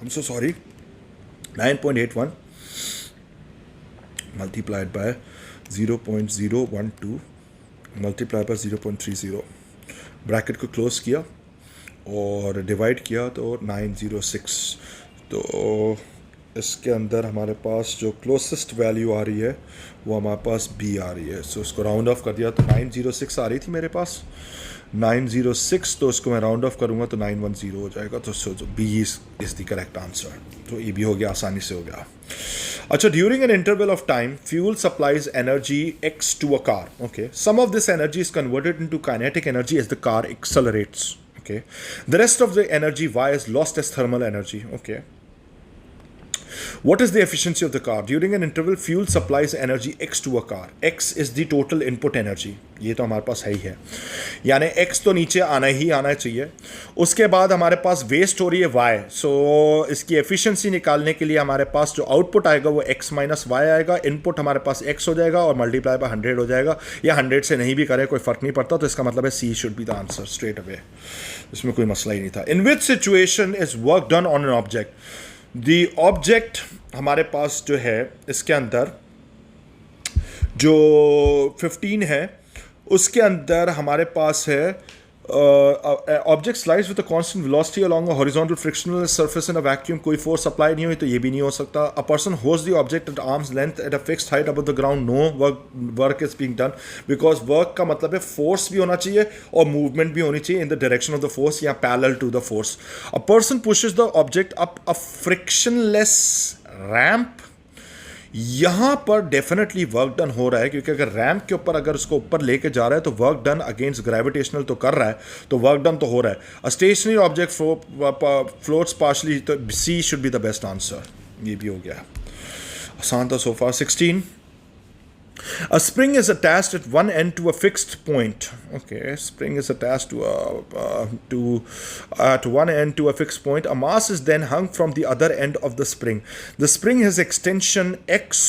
I'm so sorry. 9.81 multiplied by 0.012 multiplied by 0.30. Bracket को क्लोज किया और डिवाइड किया तो 906. तो इसके अंदर हमारे पास जो क्लोजेस्ट वैल्यू आ रही है वो हमारे पास B आ रही है. सो उसको राउंड ऑफ कर दिया तो 906 आ रही थी मेरे पास 906. तो इसको मैं राउंड ऑफ करूँगा तो 910 हो जाएगा. तो B is the correct answer. तो ये भी हो गया, आसानी से हो गया. अच्छा, during an interval of time fuel supplies energy X to a car. Okay, some of this energy is converted into kinetic energy as the car accelerates. Okay, the rest of the energy Y is lost as thermal energy. Okay, what is the efficiency of the car? During an interval, fuel supplies energy X to a car. X is the total input energy. ये तो हमारे पास है ही है, यानी X तो नीचे आना ही आना चाहिए. उसके बाद हमारे पास वेस्ट हो रही है Y. सो इसकी एफिशिएंसी निकालने के लिए हमारे पास जो आउटपुट आएगा वो X माइनस Y आएगा. इनपुट हमारे पास X हो जाएगा और मल्टीप्लाई बाय 100 हो जाएगा. या 100 से नहीं भी करें कोई फर्क नहीं पड़ता. तो इसका मतलब है C should be the answer straight away. इसमें कोई मसला ही नहीं था. In which situation is work done on an object? The object हमारे पास जो है इसके अंदर जो 15 है उसके अंदर हमारे पास है object slides with a constant velocity along a horizontal frictional surface in a vacuum, कोई फोर्स अप्लाई नहीं हुई तो ये भी नहीं हो सकता. A person holds the object at arm's length at a fixed height above the ground, no work is being done, because work का मतलब है फोर्स भी होना चाहिए और मूवमेंट भी होनी चाहिए in the direction of the force या parallel to the force. A person pushes the object up a frictionless ramp. यहां पर डेफिनेटली वर्क डन हो रहा है, क्योंकि अगर रैंप के ऊपर अगर उसको ऊपर लेके जा रहा है तो वर्क डन अगेंस्ट ग्रेविटेशनल तो कर रहा है, तो वर्क डन तो हो रहा है. A stationary object floats partially, तो C should be the best answer. ये भी हो गया, आसान था so far. 16. A spring is attached at one end to a fixed point. Okay, spring is attached at one end to a fixed point. A mass is then hung from the other end of the spring. The spring has extension x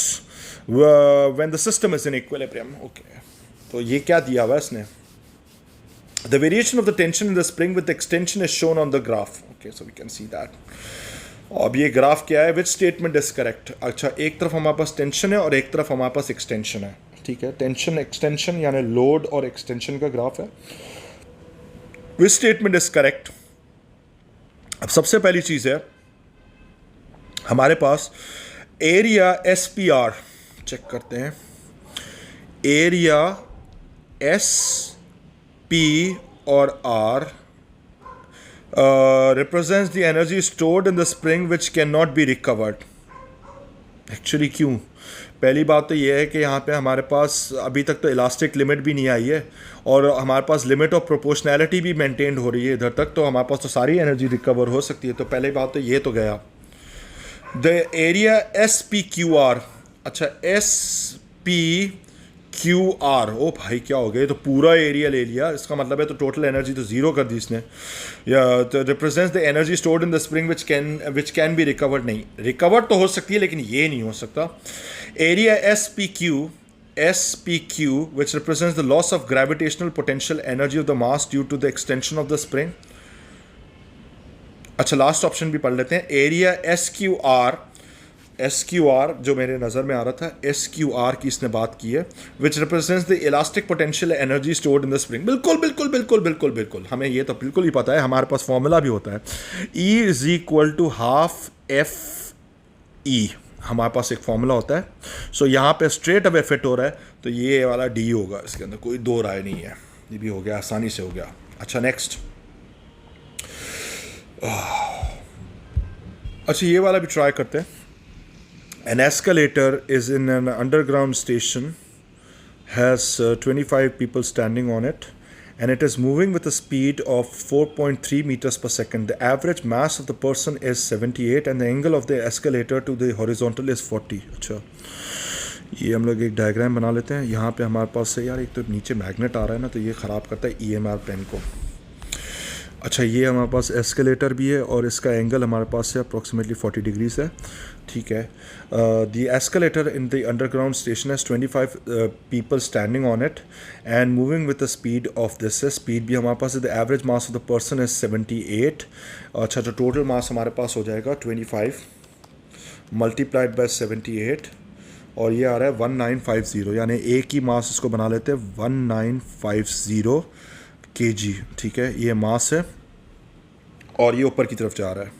when the system is in equilibrium. Okay, तो ये क्या दिया हुआ है इसने? The variation of the tension in the spring with the extension is shown on the graph. Okay, so we can see that. अब ये graph क्या है? Which statement is correct? अच्छा, एक तरफ हमारे पास टेंशन है और एक तरफ हमारे पास एक्सटेंशन है. ठीक है, टेंशन एक्सटेंशन यानी लोड और एक्सटेंशन का ग्राफ है. Which statement is correct? अब सबसे पहली चीज है हमारे पास area S P R. Check करते हैं. एरिया एस पी और R represents the energy stored in the spring which cannot be recovered. Actually क्यों? पहली बात तो ये है कि यहाँ पे हमारे पास अभी तक तो इलास्टिक लिमिट भी नहीं आई है और हमारे पास लिमिट ऑफ प्रोपोर्शनैलिटी भी मेंटेन हो रही है इधर तक, तो हमारे पास तो सारी एनर्जी रिकवर हो सकती है. तो पहली बात तो ये तो गया. The area S P Q R. अच्छा, एस पी क्यू आर, ओ भाई क्या हो गया, तो पूरा एरिया ले लिया. इसका मतलब है तो टोटल एनर्जी तो जीरो कर दी इसने. या तो represents the energy stored in the spring which can be recovered. नहीं, रिकवर तो हो सकती है लेकिन ये नहीं हो सकता. Area S P Q which represents the loss of gravitational potential energy of the mass due to the extension of the spring. अच्छा, लास्ट ऑप्शन भी पढ़ लेते हैं. एरिया एस क्यू आर जो मेरे नज़र में आ रहा था, एस क्यू आर की इसने बात की है, विच represents the elastic potential energy stored in the spring. बिल्कुल बिल्कुल बिल्कुल बिल्कुल बिल्कुल, हमें ये तो बिल्कुल ही पता है, हमारे पास फॉर्मूला भी होता है. E is equal to half F E, हमारे पास एक फॉर्मूला होता है. सो यहाँ पे स्ट्रेट अवे फिट हो रहा है तो ये वाला डी होगा, इसके अंदर कोई दो राय नहीं है. ये भी हो गया, आसानी से हो गया. अच्छा, नेक्स्ट. अच्छा, ये वाला भी ट्राई करते हैं. An escalator is in an underground station, has 25 people standing on it, and it is moving with a speed of 4.3 meters per second. The average mass of the person is 78 and the angle of the escalator to the horizontal is 40. अच्छा, ये हम लोग एक diagram बना लेते हैं. यहाँ पे हमारे पास से यार एक तो नीचे मैग्नेट आ रहा है ना, तो ये ख़राब करता है EMR पेन को. अच्छा, ये हमारे पास एस्केलेटर भी है और इसका एंगल हमारे पास से अप्रॉक्सीमेटली 40 डिग्रीज है. ठीक है. The escalator in the underground station has 25 people standing on it and moving with the speed of this है. स्पीड भी हमारे पास है. The average mass of the person is 78. अच्छा, तो टोटल मास हमारे पास हो जाएगा 25 मल्टीप्लाइड बाय 78 और ये आ रहा है 1950, यानी एक ही मास इसको बना लेते हैं 1950 kg. ठीक है, ये मास है और ये ऊपर की तरफ जा रहा है.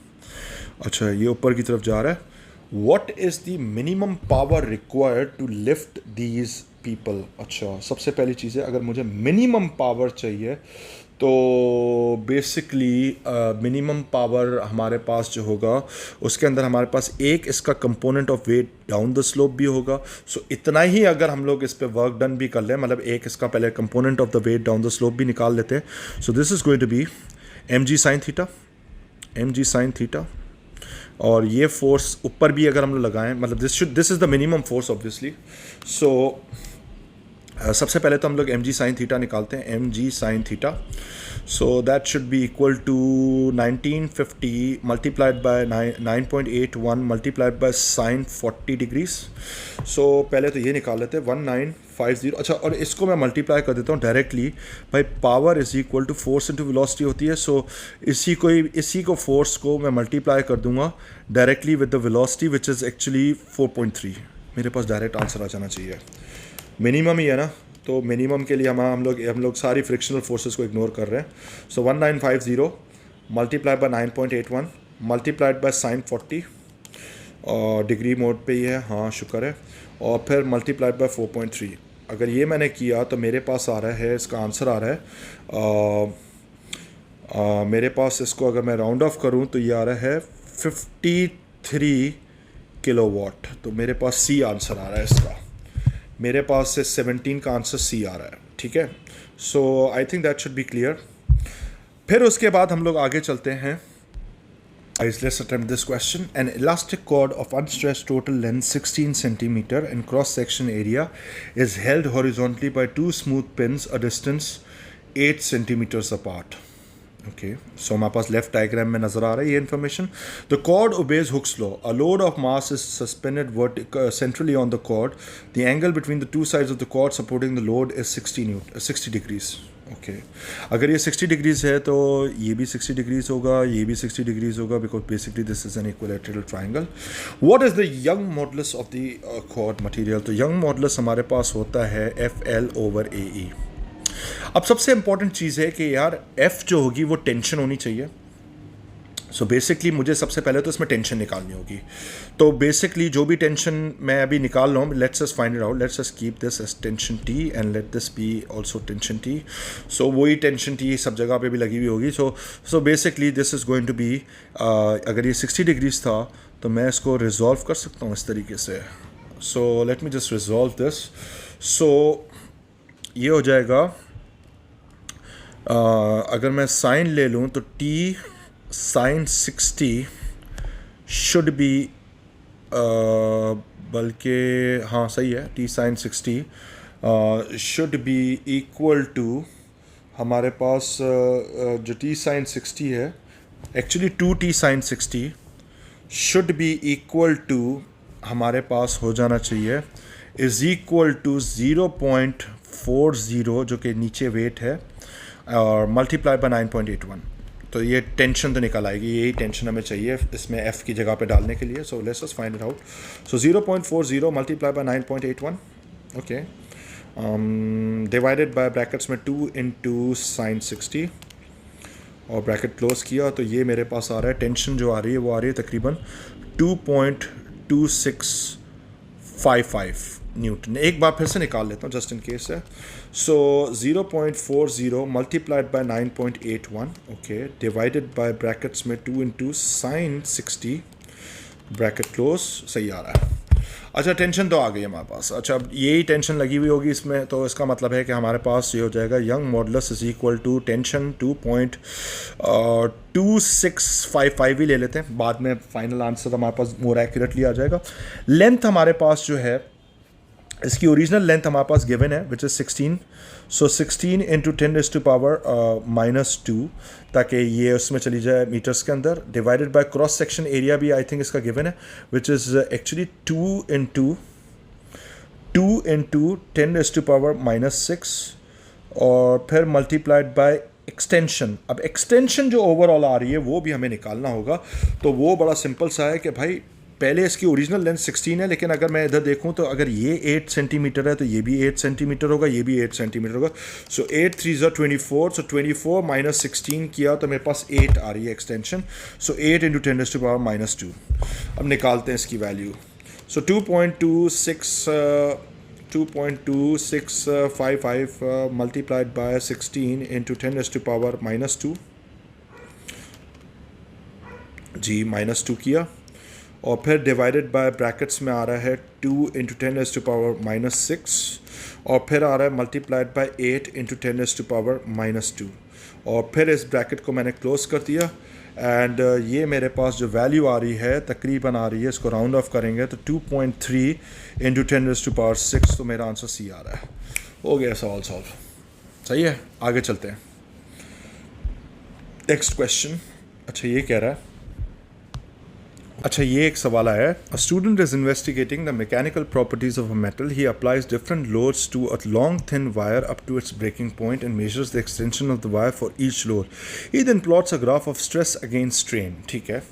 अच्छा, ये ऊपर की तरफ जा रहा है. What is the minimum power required to lift these people? अच्छा, सबसे पहली चीज़ है, अगर मुझे मिनिमम पावर चाहिए तो बेसिकली मिनिमम पावर हमारे पास जो होगा उसके अंदर हमारे पास एक इसका component of weight down the slope भी होगा. सो इतना ही अगर हम लोग इस पे वर्क डन भी कर लें, मतलब एक इसका पहले component of the weight down the slope भी निकाल लेते हैं. So this is going to be mg sin theta. और ये फोर्स ऊपर भी अगर हम लोग लगाएं, मतलब this is the minimum force obviously. So सबसे पहले तो हम लोग mg sin थीटा निकालते हैं. mg sin theta, so that should be equal to 1950 multiplied by 9.81 multiplied by sin 40 degrees. so पहले तो ये निकाल लेते हैं 1950. अच्छा, और इसको मैं मल्टीप्लाई कर देता हूँ डायरेक्टली. भाई power is equal to force into velocity होती है. सो इसी को फोर्स को मैं मल्टीप्लाई कर दूंगा directly with the velocity which is actually 4.3. मेरे पास डायरेक्ट आंसर आ जाना चाहिए. मिनिमम ही है ना, तो मिनिमम के लिए हम लोग सारी फ्रिक्शनल फोर्सेस को इग्नोर कर रहे हैं. सो 1950 multiply by 9.81 multiplied by sine 40 और डिग्री मोड पे ही है, हाँ शुक्र है, और फिर मल्टीप्लाइड बाय 4.3. अगर ये मैंने किया तो मेरे पास आ रहा है, इसका आंसर आ रहा है मेरे पास, इसको अगर मैं राउंड ऑफ करूं तो ये आ रहा है 53 किलोवाट. तो मेरे पास सी आंसर आ रहा है इसका. मेरे पास से 17 का आंसर सी आ रहा है. ठीक है, so I think that should be clear. फिर उसके बाद हम लोग आगे चलते हैं. Let's attempt this question. An elastic cord of unstressed total length 16 centimeter and cross section area is held horizontally by two smooth pins a distance 8 centimeters apart. Okay, so हमारे पास left diagram में नजर आ रहा है ये information. The cord obeys Hooke's law. A load of mass is suspended centrally on the cord. The angle between the two sides of the cord supporting the load is 60 degrees. Okay, अगर ये 60 degrees है तो ये भी 60 degrees होगा, ये भी 60 degrees होगा, because basically this is an equilateral triangle. What is the Young modulus of the cord material? तो यंग मॉडुलस हमारे पास होता है FL/AE. अब सबसे इंपॉर्टेंट चीज़ है कि यार F जो होगी वो टेंशन होनी चाहिए. सो बेसिकली मुझे सबसे पहले तो इसमें टेंशन निकालनी होगी. तो बेसिकली जो भी टेंशन मैं अभी निकाल रहा हूँ, let's just find it out. Let's just keep this as tension T and let this be also tension T. So वही टेंशन T सब जगह पे भी लगी हुई होगी. So basically this is going to be, अगर ये 60 डिग्रीज था तो मैं इसको रिजॉल्व कर सकता हूँ इस तरीके से. So let me just resolve this. So ये हो जाएगा, अगर मैं साइन ले लूँ तो T साइन 60 शुड बी, बल्कि हाँ सही है, T sine 60 should be equal to हमारे पास जो T साइन 60 है, actually 2T sine 60 should be equal to हमारे पास हो जाना चाहिए इज़ इक्वल टू 0.40 जो कि नीचे वेट है और मल्टीप्लाई बाय 9.81. तो ये टेंशन तो निकल आएगी, यही टेंशन हमें चाहिए इसमें F की जगह पे डालने के लिए. सो let's just find it out. So 0.40 multiply by 9.81, okay, divided by brackets में 2 इंटू साइन 60 और ब्रैकेट क्लोज किया तो ये मेरे पास आ रहा है, टेंशन जो आ रही है वो आ रही है तकरीबन 2.2655 न्यूटन. एक बार फिर से निकाल लेता हूँ जस्ट इन केस है. सो 0.40 multiplied by 9.81, okay, divided by brackets में 2 इंटू साइन 60 ब्रैकेट क्लोज. सही आ रहा है. अच्छा, टेंशन तो आ गई हमारे पास. अच्छा, अब यही टेंशन लगी हुई होगी इसमें, तो इसका मतलब है कि हमारे पास ये हो जाएगा young modulus is equal to tension 2.2655 ही ले लेते हैं, बाद में फाइनल आंसर हमारे पास मोर एक्यूरेटली आ जाएगा. लेंथ हमारे पास जो है, इसकी ओरिजिनल लेंथ हमारे पास गिवन है विच इज़ 16. सो 16 इंटू 10⁻⁻², ताकि ये उसमें चली जाए मीटर्स के अंदर, divided by cross section area भी आई थिंक इसका गिवन है विच इज़ एक्चुअली 2 इंटू 10⁻⁻6 और फिर मल्टीप्लाइड बाय एक्सटेंशन. अब एक्सटेंशन जो ओवरऑल आ रही है वो भी हमें निकालना होगा. तो वो बड़ा सिंपल सा है कि भाई पहले इसकी ओरिजिनल लेंथ 16 है, लेकिन अगर मैं इधर देखूं तो अगर ये 8 सेंटीमीटर है तो ये भी 8 सेंटीमीटर होगा, ये भी 8 सेंटीमीटर होगा. सो 8 3 24. सो 24 माइनस 16 किया तो मेरे पास 8 आ रही है एक्सटेंशन. सो 8 इंटू 10⁻⁻². अब निकालते हैं इसकी value. So 2.2655 multiplied by 16 into 10⁻⁻² जी, -2 किया और फिर डिवाइडेड बाय ब्रैकेट्स में आ रहा है 2 इंटू 10⁻⁻6 और फिर आ रहा है मल्टीप्लाइड बाय 8 इंटू 10⁻⁻² और फिर इस ब्रैकेट को मैंने क्लोज कर दिया. एंड ये मेरे पास जो वैल्यू आ रही है तकरीबन आ रही है, इसको राउंड ऑफ करेंगे तो 2.3 इंटू 10⁻⁶, तो मेरा आंसर सी आ रहा है. हो गया सवाल सॉल्व. सही है, आगे चलते हैं. Next question. अच्छा, ये कह रहा है, अच्छा ये एक सवाल आया है. A student is investigating the mechanical properties of a metal. He applies different loads to a long thin wire up to its breaking point and measures the extension of the wire for each load. He then plots a graph of stress against strain. ठीक है.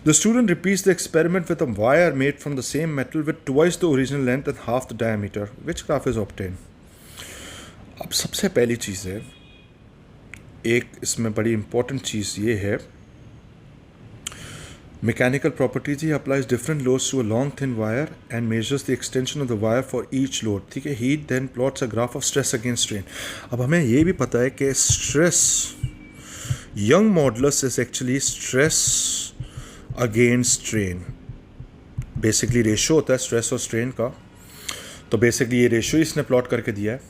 The student repeats the experiment with a wire made from the same metal with twice the original length and half the diameter. Which graph is obtain? अब सबसे पहली चीज़ है, एक इसमें बड़ी important चीज़ ये है, mechanical properties he applies different loads to a long thin wire and measures the extension of the wire for each load. ठीक है, he then plots a graph of stress against strain. अब हमें ये भी पता है कि stress young modulus is actually stress against strain. Basically ratio होता है स्ट्रेस और स्ट्रेन का, तो बेसिकली ये रेशो इसने प्लॉट करके दिया है.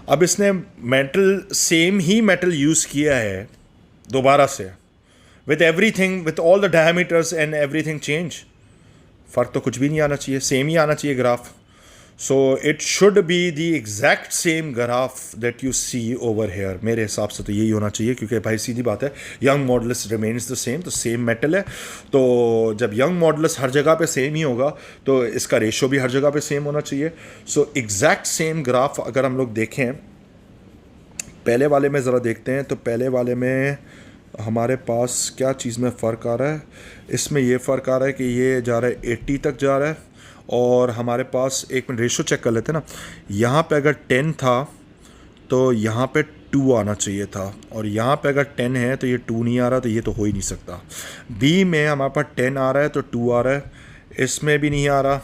अब इसने मेटल, सेम ही मेटल यूज़ किया है दोबारा से, with everything, with all the diameters and everything change. फ़र्क तो कुछ भी नहीं आना चाहिए, सेम ही आना चाहिए graph. So it should be the exact same graph that you see over here. मेरे हिसाब से तो यही होना चाहिए, क्योंकि भाई सीधी बात है, young modulus remains the same, तो सेम मेटल है, तो जब यंग मॉडुलस हर जगह पे सेम ही होगा तो इसका रेशो भी हर जगह पे सेम होना चाहिए. सो एग्जैक्ट सेम ग्राफ अगर हम लोग देखें, पहले वाले में ज़रा देखते हैं, तो पहले वाले में हमारे पास क्या चीज़ में फ़र्क आ रहा है. इसमें ये फ़र्क आ रहा है कि ये जा रहा है 80 तक जा रहा है, और हमारे पास एक मिनट रेशो चेक कर लेते हैं ना. यहाँ पे अगर 10 था तो यहाँ पे 2 आना चाहिए था, और यहाँ पे अगर 10 है तो ये 2 नहीं आ रहा, तो ये तो हो ही नहीं सकता. बी में हमारे पास 10 आ रहा है तो 2 आ रहा है, इसमें भी नहीं आ रहा,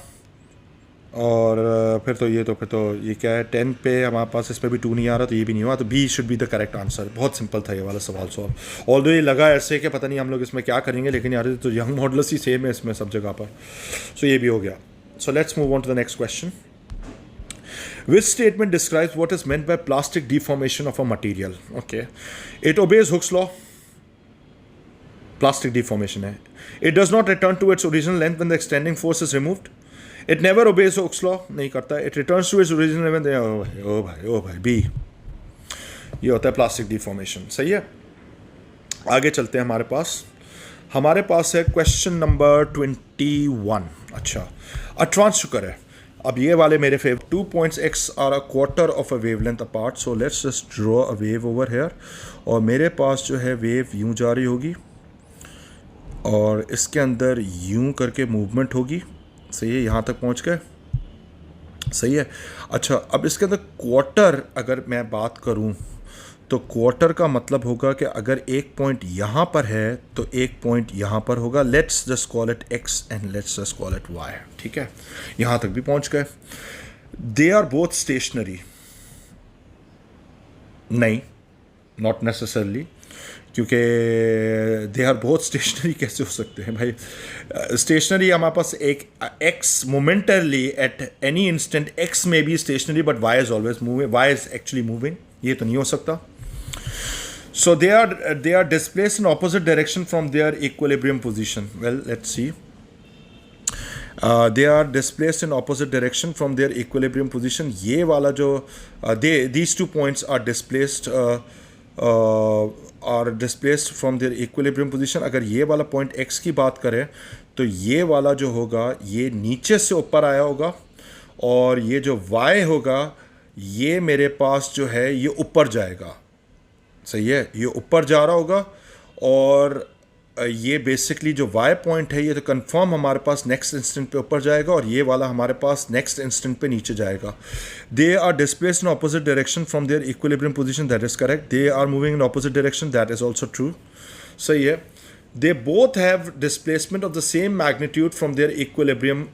और फिर तो ये क्या है, 10 पे हमारे पास इस पर भी 2 नहीं आ रहा, तो ये भी नहीं हुआ, तो B should be the correct answer. बहुत सिंपल था ये वाला सवाल सॉल्व. ऑल्दो ये लगा ऐसे कि पता नहीं हम लोग इसमें क्या करेंगे, लेकिन यार तो यंग मॉडुलस ही सेम है इसमें सब जगह पर. सो ये भी हो गया. So let's move on to the next question. Which statement describes what is meant by plastic deformation of a material? Okay, it obeys Hooke's law. Plastic deformation है. It does not return to its original length when the extending force is removed. It never obeys Hooke's law, नहीं करता. It returns to its original when ओ भाई B. ये होता है plastic deformation. सही है, आगे चलते हैं. हमारे पास है क्वेश्चन नंबर 21. अच्छा, अ ट्रांसड्यूसर है. अब ये वाले मेरे favourite. 2 points x are a quarter of a wavelength apart, so let's just draw a wave over here. और मेरे पास जो है वेव यूं जा रही होगी, और इसके अंदर यूं करके मूवमेंट होगी. सही है, यहाँ तक पहुँच गए. सही है. अच्छा, अब इसके अंदर क्वार्टर अगर मैं बात करूँ, तो क्वार्टर का मतलब होगा कि अगर एक पॉइंट यहाँ पर है तो एक पॉइंट यहाँ पर होगा. Let's just call it x and let's just call it y. ठीक है, यहाँ तक भी पहुँच गए. They are both stationary. नहीं, नॉट नेसेसरली, क्योंकि दे आर बहुत स्टेशनरी कैसे हो सकते हैं भाई. स्टेशनरी हमारे पास एक x momentarily at any instant x में be stationary, but y is always moving, y is actually moving. ये तो नहीं हो सकता. So they are displaced in opposite direction from their equilibrium position. Well, let's see. They are displaced in opposite direction from their equilibrium position. ये वाला जो these 2 points are displaced from their equilibrium position. अगर ये वाला point x की बात करें तो ये वाला जो होगा ये नीचे से ऊपर आया होगा, और ये जो y होगा ये मेरे पास जो है ये ऊपर जाएगा. सही है, ये ऊपर जा रहा होगा, और ये बेसिकली जो y पॉइंट है ये तो कंफर्म हमारे पास नेक्स्ट इंस्टेंट पे ऊपर जाएगा, और ये वाला हमारे पास नेक्स्ट इंस्टेंट पे नीचे जाएगा. They are displaced in opposite direction from their equilibrium position. That is correct. They are moving in opposite direction. That is also true. सही है. They both have displacement of the same magnitude from their equilibrium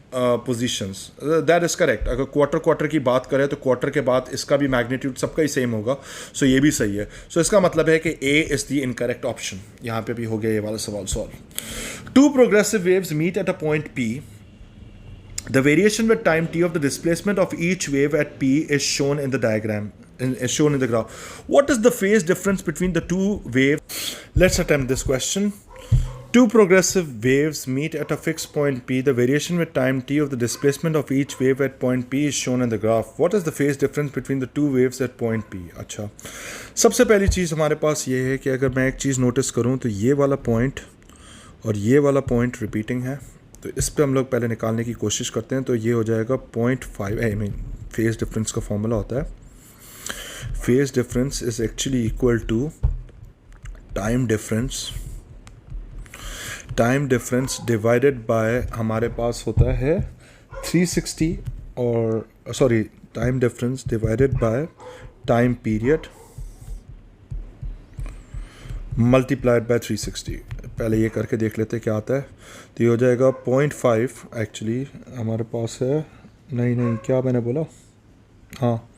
positions. That is correct. अगर quarter की बात करें तो quarter के बाद इसका भी मैग्नीट्यूड सबका ही सेम होगा. सो ये भी सही है. सो इसका मतलब है कि A is the incorrect option. यहाँ पे भी हो गया ये वाला सवाल solve. 2 progressive waves meet at a point P. The variation with time t of the displacement of each wave at P is shown in the diagram. Is shown in the graph. What is the phase difference between the two waves? Let's attempt this question. 2 progressive waves meet at a fixed point P. The variation with time t of the displacement of each wave at point P is shown in the graph. What is the phase difference between the two waves at point P? अच्छा, सबसे पहली चीज़ हमारे पास ये है कि अगर मैं एक चीज़ नोटिस करूँ तो ये वाला पॉइंट और ये वाला पॉइंट रिपीटिंग है, तो इस पर हम लोग पहले निकालने की कोशिश करते हैं. तो ये हो जाएगा 0.5. आई मीन फेज डिफरेंस का फॉर्मूला होता है, phase difference is actually equal to time difference divided by हमारे पास होता है 360, और sorry time difference divided by time period multiplied by 360। पहले ये करके देख लेते क्या आता है। तो ये हो जाएगा 0.5, एक्चुअली हमारे पास है, नहीं क्या मैंने बोला, हाँ,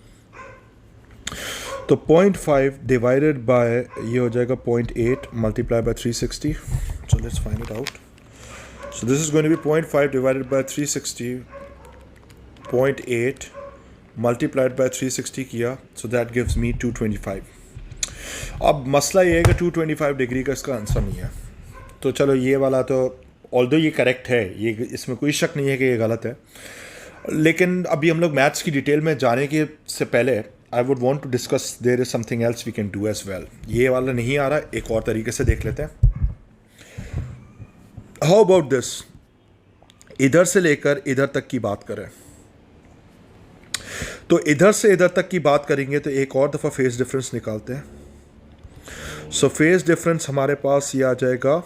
तो 0.5 डिवाइडेड बाय ये हो जाएगा 0.8 multiply by 360। So let's find it out. So this is going to be 0.5 divided by 360, 0.8 multiplied by 360 किया, सो दैट गिव्स मी 225। अब मसला ये है कि 225 डिग्री का इसका आंसर नहीं है। तो चलो ये वाला तो ऑल्दो ये करेक्ट है, ये इसमें कोई शक नहीं है कि ये गलत है, लेकिन अभी हम लोग मैथ्स की डिटेल में जाने के से पहले I would want to discuss there is something else we can do as well. ये वाला नहीं आ रहा, एक और तरीके से देख लेते हैं। हाउ अबाउट दिस, इधर से लेकर इधर तक की बात करें, तो इधर से इधर तक की बात करेंगे तो एक और दफ़ा फेस डिफरेंस निकालते हैं। सो फेस डिफरेंस हमारे पास ये आ जाएगा,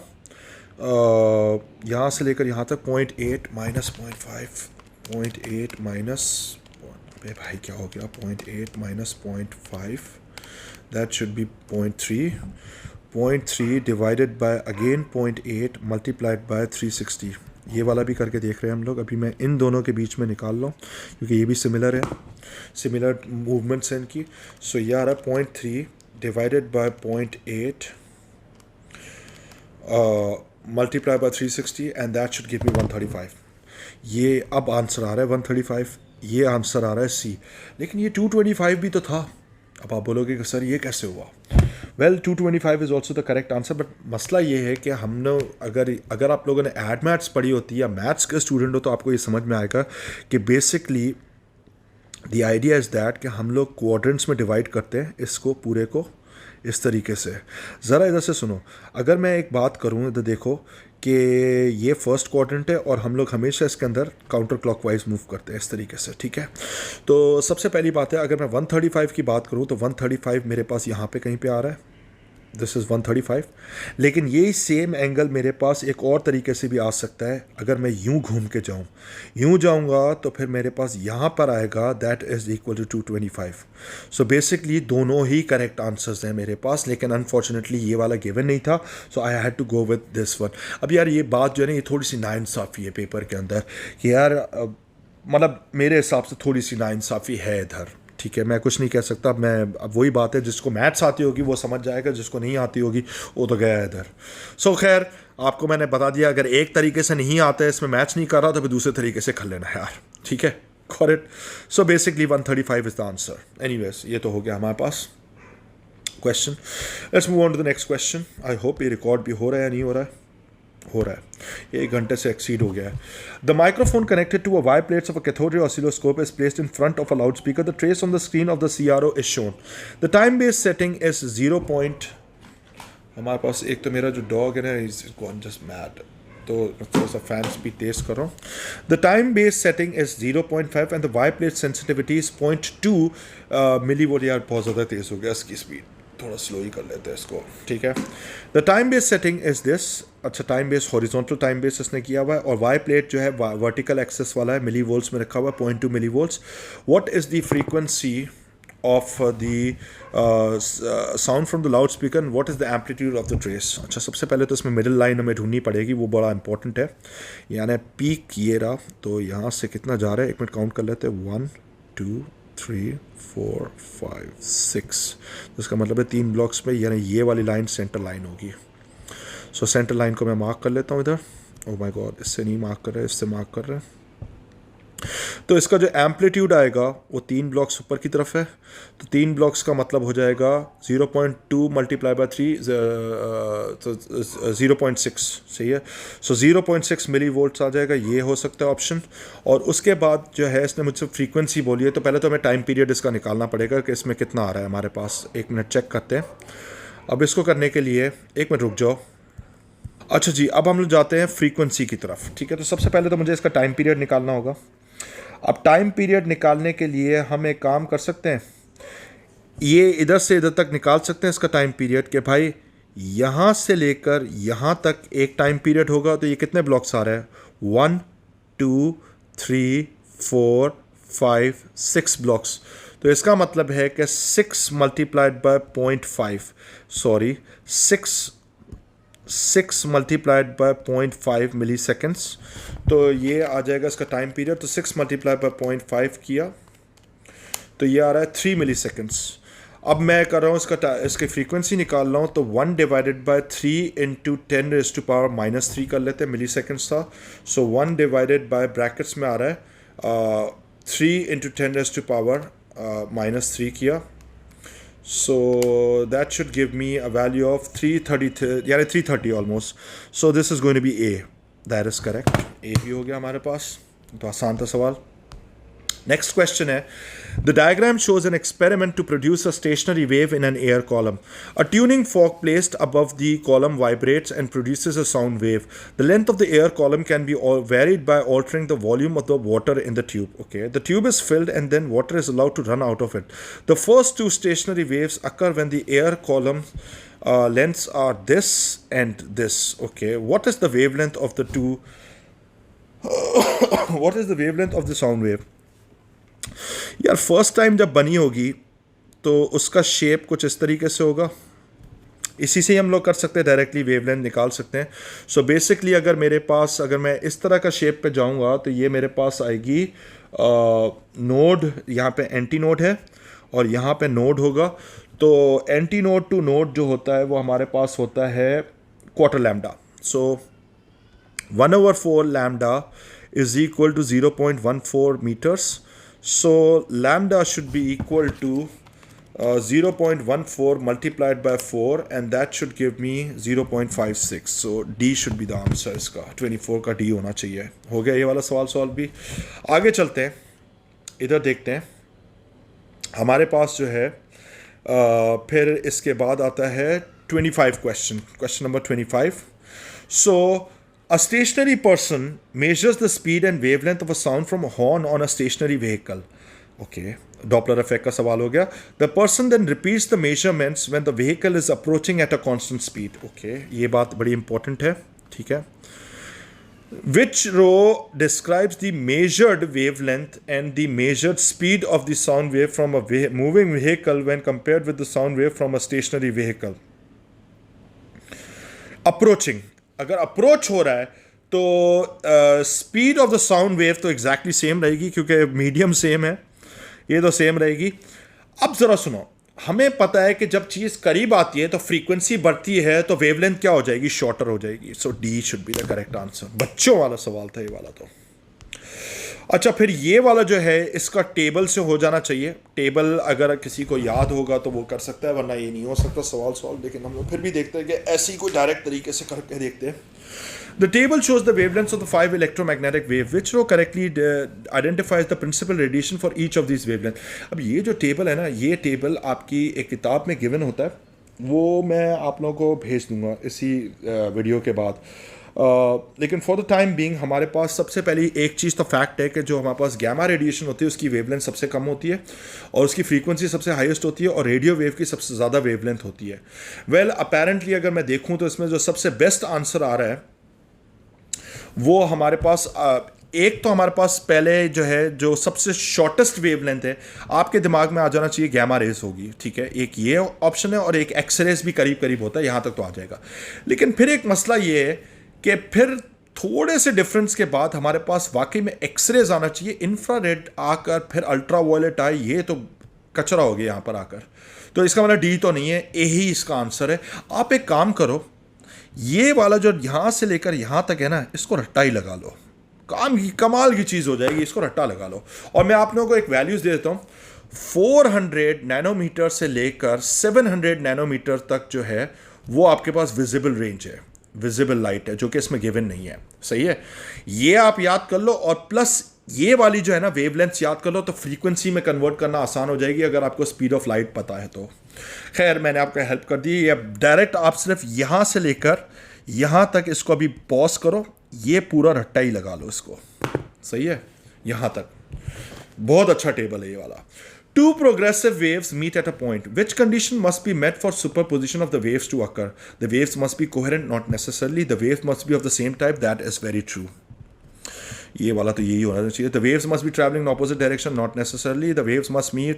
यहाँ से लेकर यहाँ तक 0.8 माइनस 0.5, 0.8 माइनस, भाई क्या हो गया, 0.8 minus 0.5, that should B 0.3, 0.3 divided by again 0.8 multiplied by 360। ये वाला भी करके देख रहे हैं हम लोग। अभी मैं इन दोनों के बीच में निकाल रहा हूँ क्योंकि ये भी सिमिलर है, सिमिलर मूवमेंट्स हैं इनकी। सो ये आ रहा है 0.3 divided by 0.8 multiply by 360 and that should give me 135। ये अब आंसर आ रहा है 135, ये आंसर आ रहा है सी। लेकिन ये 225 भी तो था। अब आप बोलोगे कि सर ये कैसे हुआ? Well 225 is also the correct answer, but मसला ये है कि हमने अगर आप लोगों ने एड मैथ्स पढ़ी होती या मैथ्स के स्टूडेंट हो तो आपको ये समझ में आएगा कि basically the idea is that कि हम लोग क्वाड्रेंट्स में डिवाइड करते हैं इसको पूरे को इस तरीके से। ज़रा इधर से सुनो, अगर मैं एक बात करूँ इधर देखो कि ये फर्स्ट क्वाड्रेंट है और हम लोग हमेशा इसके अंदर काउंटर क्लॉकवाइज मूव करते हैं इस तरीके से, ठीक है। तो सबसे पहली बात है, अगर मैं 135 की बात करूँ तो 135 मेरे पास यहाँ पे कहीं पे आ रहा है, दिस इज़ 135। लेकिन यही सेम एंगल मेरे पास एक और तरीके से भी आ सकता है। अगर मैं यूं घूम के जाऊं, यूं जाऊंगा तो फिर मेरे पास यहाँ पर आएगा, that is equal to 225। So basically दोनों ही करेक्ट आंसर्स हैं मेरे पास, लेकिन अनफॉर्चुनेटली ये वाला गिवन नहीं था, so I had to go with this one. अब यार ये बात जो है ना, ये थोड़ी सी नाइंसाफ़ी है पेपर के अंदर कि यार मतलब मेरे हिसाब से थोड़ी सी नाइंसाफ़ी है इधर, ठीक है। मैं कुछ नहीं कह सकता। अब वही बात है, जिसको मैथ्स आती होगी वो समझ जाएगा, जिसको नहीं आती होगी वो तो गया इधर। सो खैर आपको मैंने बता दिया, अगर एक तरीके से नहीं आता है, इसमें मैच नहीं कर रहा तो फिर दूसरे तरीके से कर लेना यार, ठीक है। Got it. So basically 135 is the answer. Anyways ये तो हो गया हमारे पास question. Let's move on to the next question. I hope ये रिकॉर्ड भी हो रहा है या नहीं हो रहा है, हो रहा है। 1 घंटे से एक्सीड हो गया है। The microphone connected to a Y plates of a cathode ray oscilloscope is placed in front of a loudspeaker. The trace on the screen of the CRO is shown. The time based setting is 0. हमारे पास एक तो मेरा जो dog है ना, is gone just mad, तो थोड़ा सा फैन स्पीड तेज कर रहा हूँ। The time based setting is 0.5 and the Y plate sensitivity is 0.2 millivolt. यार बहुत ज़्यादा तेज हो गया इसकी स्पीड, थोड़ा स्लो ही कर लेते हैं इसको, ठीक है। The time base setting is this. अच्छा, time base horizontal time base इसने किया हुआ है, और वाई प्लेट जो है वर्टिकल एक्सेस वाला है, मिली वोल्ट्स में रखा हुआ है, 0.2 millivolts. What is the frequency of the sound from the loudspeaker, what is the amplitude of the trace. अच्छा, सबसे पहले तो इसमें मिडिल लाइन हमें ढूंढनी पड़ेगी, वो बड़ा इंपॉर्टेंट है। यानी पीक ये रहा, तो यहाँ से कितना जा रहा है, 1 मिनट काउंट कर लेते हैं, 1 2 3 4 5 6। तो इसका मतलब है 3 ब्लॉक्स में, यानी ये वाली लाइन सेंटर लाइन होगी। सो सेंटर लाइन को मैं मार्क कर लेता हूँ इधर। ओह माय गॉड, इससे नहीं मार्क कर रहे, इससे मार्क कर रहे हैं। तो इसका जो एम्पलीट्यूड आएगा वो 3 ब्लॉक्स ऊपर की तरफ है, तो 3 ब्लॉक्स का मतलब हो जाएगा 0.2 मल्टीप्लाई बाय 3, 0.6, सही है। सो 0.6 मिली वोल्ट्स आ जाएगा, ये हो सकता है ऑप्शन। और उसके बाद जो है इसने मुझसे फ्रीक्वेंसी बोली है, तो पहले तो हमें टाइम पीरियड इसका निकालना पड़ेगा कि इसमें कितना आ रहा है हमारे पास। 1 मिनट चेक करते हैं। अब इसको करने के लिए 1 मिनट रुक जाओ। अच्छा जी, अब हम लोग जाते हैं फ्रीक्वेंसी की तरफ, ठीक है। तो सबसे पहले तो मुझे इसका टाइम पीरियड निकालना होगा। अब टाइम पीरियड निकालने के लिए हम एक काम कर सकते हैं, ये इधर से इधर तक निकाल सकते हैं इसका टाइम पीरियड, कि भाई यहाँ से लेकर यहाँ तक एक टाइम पीरियड होगा, तो ये कितने ब्लॉक्स आ रहे हैं, 1 2 3 4 5 6 ब्लॉक्स। तो इसका मतलब है कि 6 multiplied by 0.5, sorry 6 multiplied by 0.5 milliseconds, तो ये आ जाएगा इसका टाइम पीरियड। तो 6 मल्टीप्लाइड बाय 0.5 किया तो ये आ रहा है 3 मिली सेकेंड्स। अब मैं कर रहा हूँ इसकी फ्रीक्वेंसी निकाल रहा हूँ, तो 1 डिवाइडेड बाय 3 इंटू 10⁻³ कर लेते हैं, मिली सेकेंड्स था। सो 1 डिवाइडेड बाय ब्रैकेट्स में आ रहा है 3 इंटू 10⁻³ किया। So that should give me a value of 330, यानी 330 almost. So this is going to be A. That is correct. A भी हो गया हमारे पास, तो आसान था सवाल। Next question है, the diagram shows an experiment to produce a stationary wave in an air column. A tuning fork placed above the column vibrates and produces a sound wave. The length of the air column can be varied by altering the volume of the water in the tube. Okay, the tube is filled and then water is allowed to run out of it. The first two stationary waves occur when the air column lengths are this and this. Okay, what is the wavelength of the two? What is the wavelength of the sound wave? यार first time जब बनी होगी तो उसका shape कुछ इस तरीके से होगा। इसी से हम लोग कर सकते हैं, डायरेक्टली वेवलेंथ निकाल सकते हैं। सो बेसिकली अगर मेरे पास, अगर मैं इस तरह का शेप पे जाऊंगा तो ये मेरे पास आएगी नोड, यहाँ पे एंटी नोड है और यहाँ पे नोड होगा। तो एंटी नोड टू नोड जो होता है वो हमारे पास होता है quarter lambda. So 1/4 lambda is equal to 0.14 metres. So lambda should be equal to 0.14 multiplied by 4 and that should give me 0.56. So D should be the answer इसका, 24 का D होना चाहिए। हो गया ये वाला सवाल सॉल्व भी। आगे चलते हैं, इधर देखते हैं हमारे पास जो है फिर इसके बाद आता है 25 question number 25। So a stationary person measures the speed and wavelength of a sound from a horn on a stationary vehicle. Okay, Doppler effect का सवाल हो गया। The person then repeats the measurements when the vehicle is approaching at a constant speed. Okay, ये बात बड़ी important है, ठीक है। Which row describes the measured wavelength and the measured speed of the sound wave from a moving vehicle when compared with the sound wave from a stationary vehicle? Approaching, अगर approach हो रहा है तो speed of the sound wave तो exactly same रहेगी क्योंकि medium same है, ये तो सेम रहेगी। अब ज़रा सुनो, हमें पता है कि जब चीज़ करीब आती है तो फ्रीक्वेंसी बढ़ती है तो वेवलेंथ क्या हो जाएगी, शॉर्टर हो जाएगी। So D should be the correct answer. बच्चों वाला सवाल था ये वाला तो। अच्छा, फिर ये वाला जो है इसका टेबल से हो जाना चाहिए। टेबल अगर किसी को याद होगा तो वो कर सकता है, वरना ये नहीं हो सकता सवाल सॉल्व। लेकिन हम लोग फिर भी देखते हैं कि ऐसी कोई डायरेक्ट तरीके से करके देखते हैं। The table shows the wavelengths of the 5 electromagnetic wave. Which row correctly identifies the principal radiation for each of these wavelengths? अब ये जो टेबल है ना, ये टेबल आपकी एक किताब में गिवन होता है, वो मैं आप लोगों को भेज दूंगा इसी वीडियो के बाद। लेकिन फॉर द टाइम बीइंग हमारे पास सबसे पहली एक चीज़ तो फैक्ट है कि जो हमारे पास गैमा रेडिएशन होती है उसकी वेवलेंथ सबसे कम होती है और उसकी फ्रीक्वेंसी सबसे हाईएस्ट होती है और रेडियो वेव की सबसे ज़्यादा वेवलेंथ होती है। वेल अपेरेंटली अगर मैं देखूं तो इसमें जो सबसे बेस्ट आंसर आ रहा है वो हमारे पास एक तो हमारे पास पहले जो है जो सबसे शॉर्टेस्ट वेवलेंथ है, आपके दिमाग में आ जाना चाहिए गैमा रेज होगी, ठीक है। एक ये ऑप्शन है और एक एक्स रेज भी करीब करीब होता है, यहाँ तक तो आ जाएगा। लेकिन फिर एक मसला ये है कि फिर थोड़े से डिफरेंस के बाद हमारे पास वाकई में एक्सरेज आना चाहिए, इंफ्रारेड आकर फिर अल्ट्रा वायलेट आए, ये तो कचरा हो गया यहाँ पर आकर। तो इसका मतलब डी तो नहीं है, ए ही इसका आंसर है। आप एक काम करो, ये वाला जो यहाँ से लेकर यहाँ तक है ना, इसको रट्टा ही लगा लो, काम की कमाल की चीज़ हो जाएगी। इसको रट्टा लगा लो और मैं आप लोगों को एक वैल्यूज़ दे देता हूँ। 400 नैनोमीटर से लेकर 700 नैनोमीटर तक जो है वो आपके पास विजिबल रेंज है, विजिबल लाइट है, जो कि इसमें गिवन नहीं है। सही है, ये आप याद कर लो और प्लस ये वाली जो है ना वेवलेंथ याद कर लो, तो फ्रीक्वेंसी में कन्वर्ट करना आसान हो जाएगी अगर आपको स्पीड ऑफ लाइट पता है तो। खैर मैंने आपको हेल्प कर दी। ये डायरेक्ट आप सिर्फ यहाँ से लेकर यहाँ तक इसको अभी पॉज करो, ये पूरा रट्टा ही लगा लो इसको। सही है, यहाँ तक बहुत अच्छा टेबल है ये वाला। Two progressive waves meet at a point. Which condition must be met for superposition of the waves to occur? The waves must be coherent, not necessarily. The wave must be of the same type. That is very true. ये वाला तो यही होना चाहिए. The waves must be traveling in opposite direction, not necessarily. The waves must meet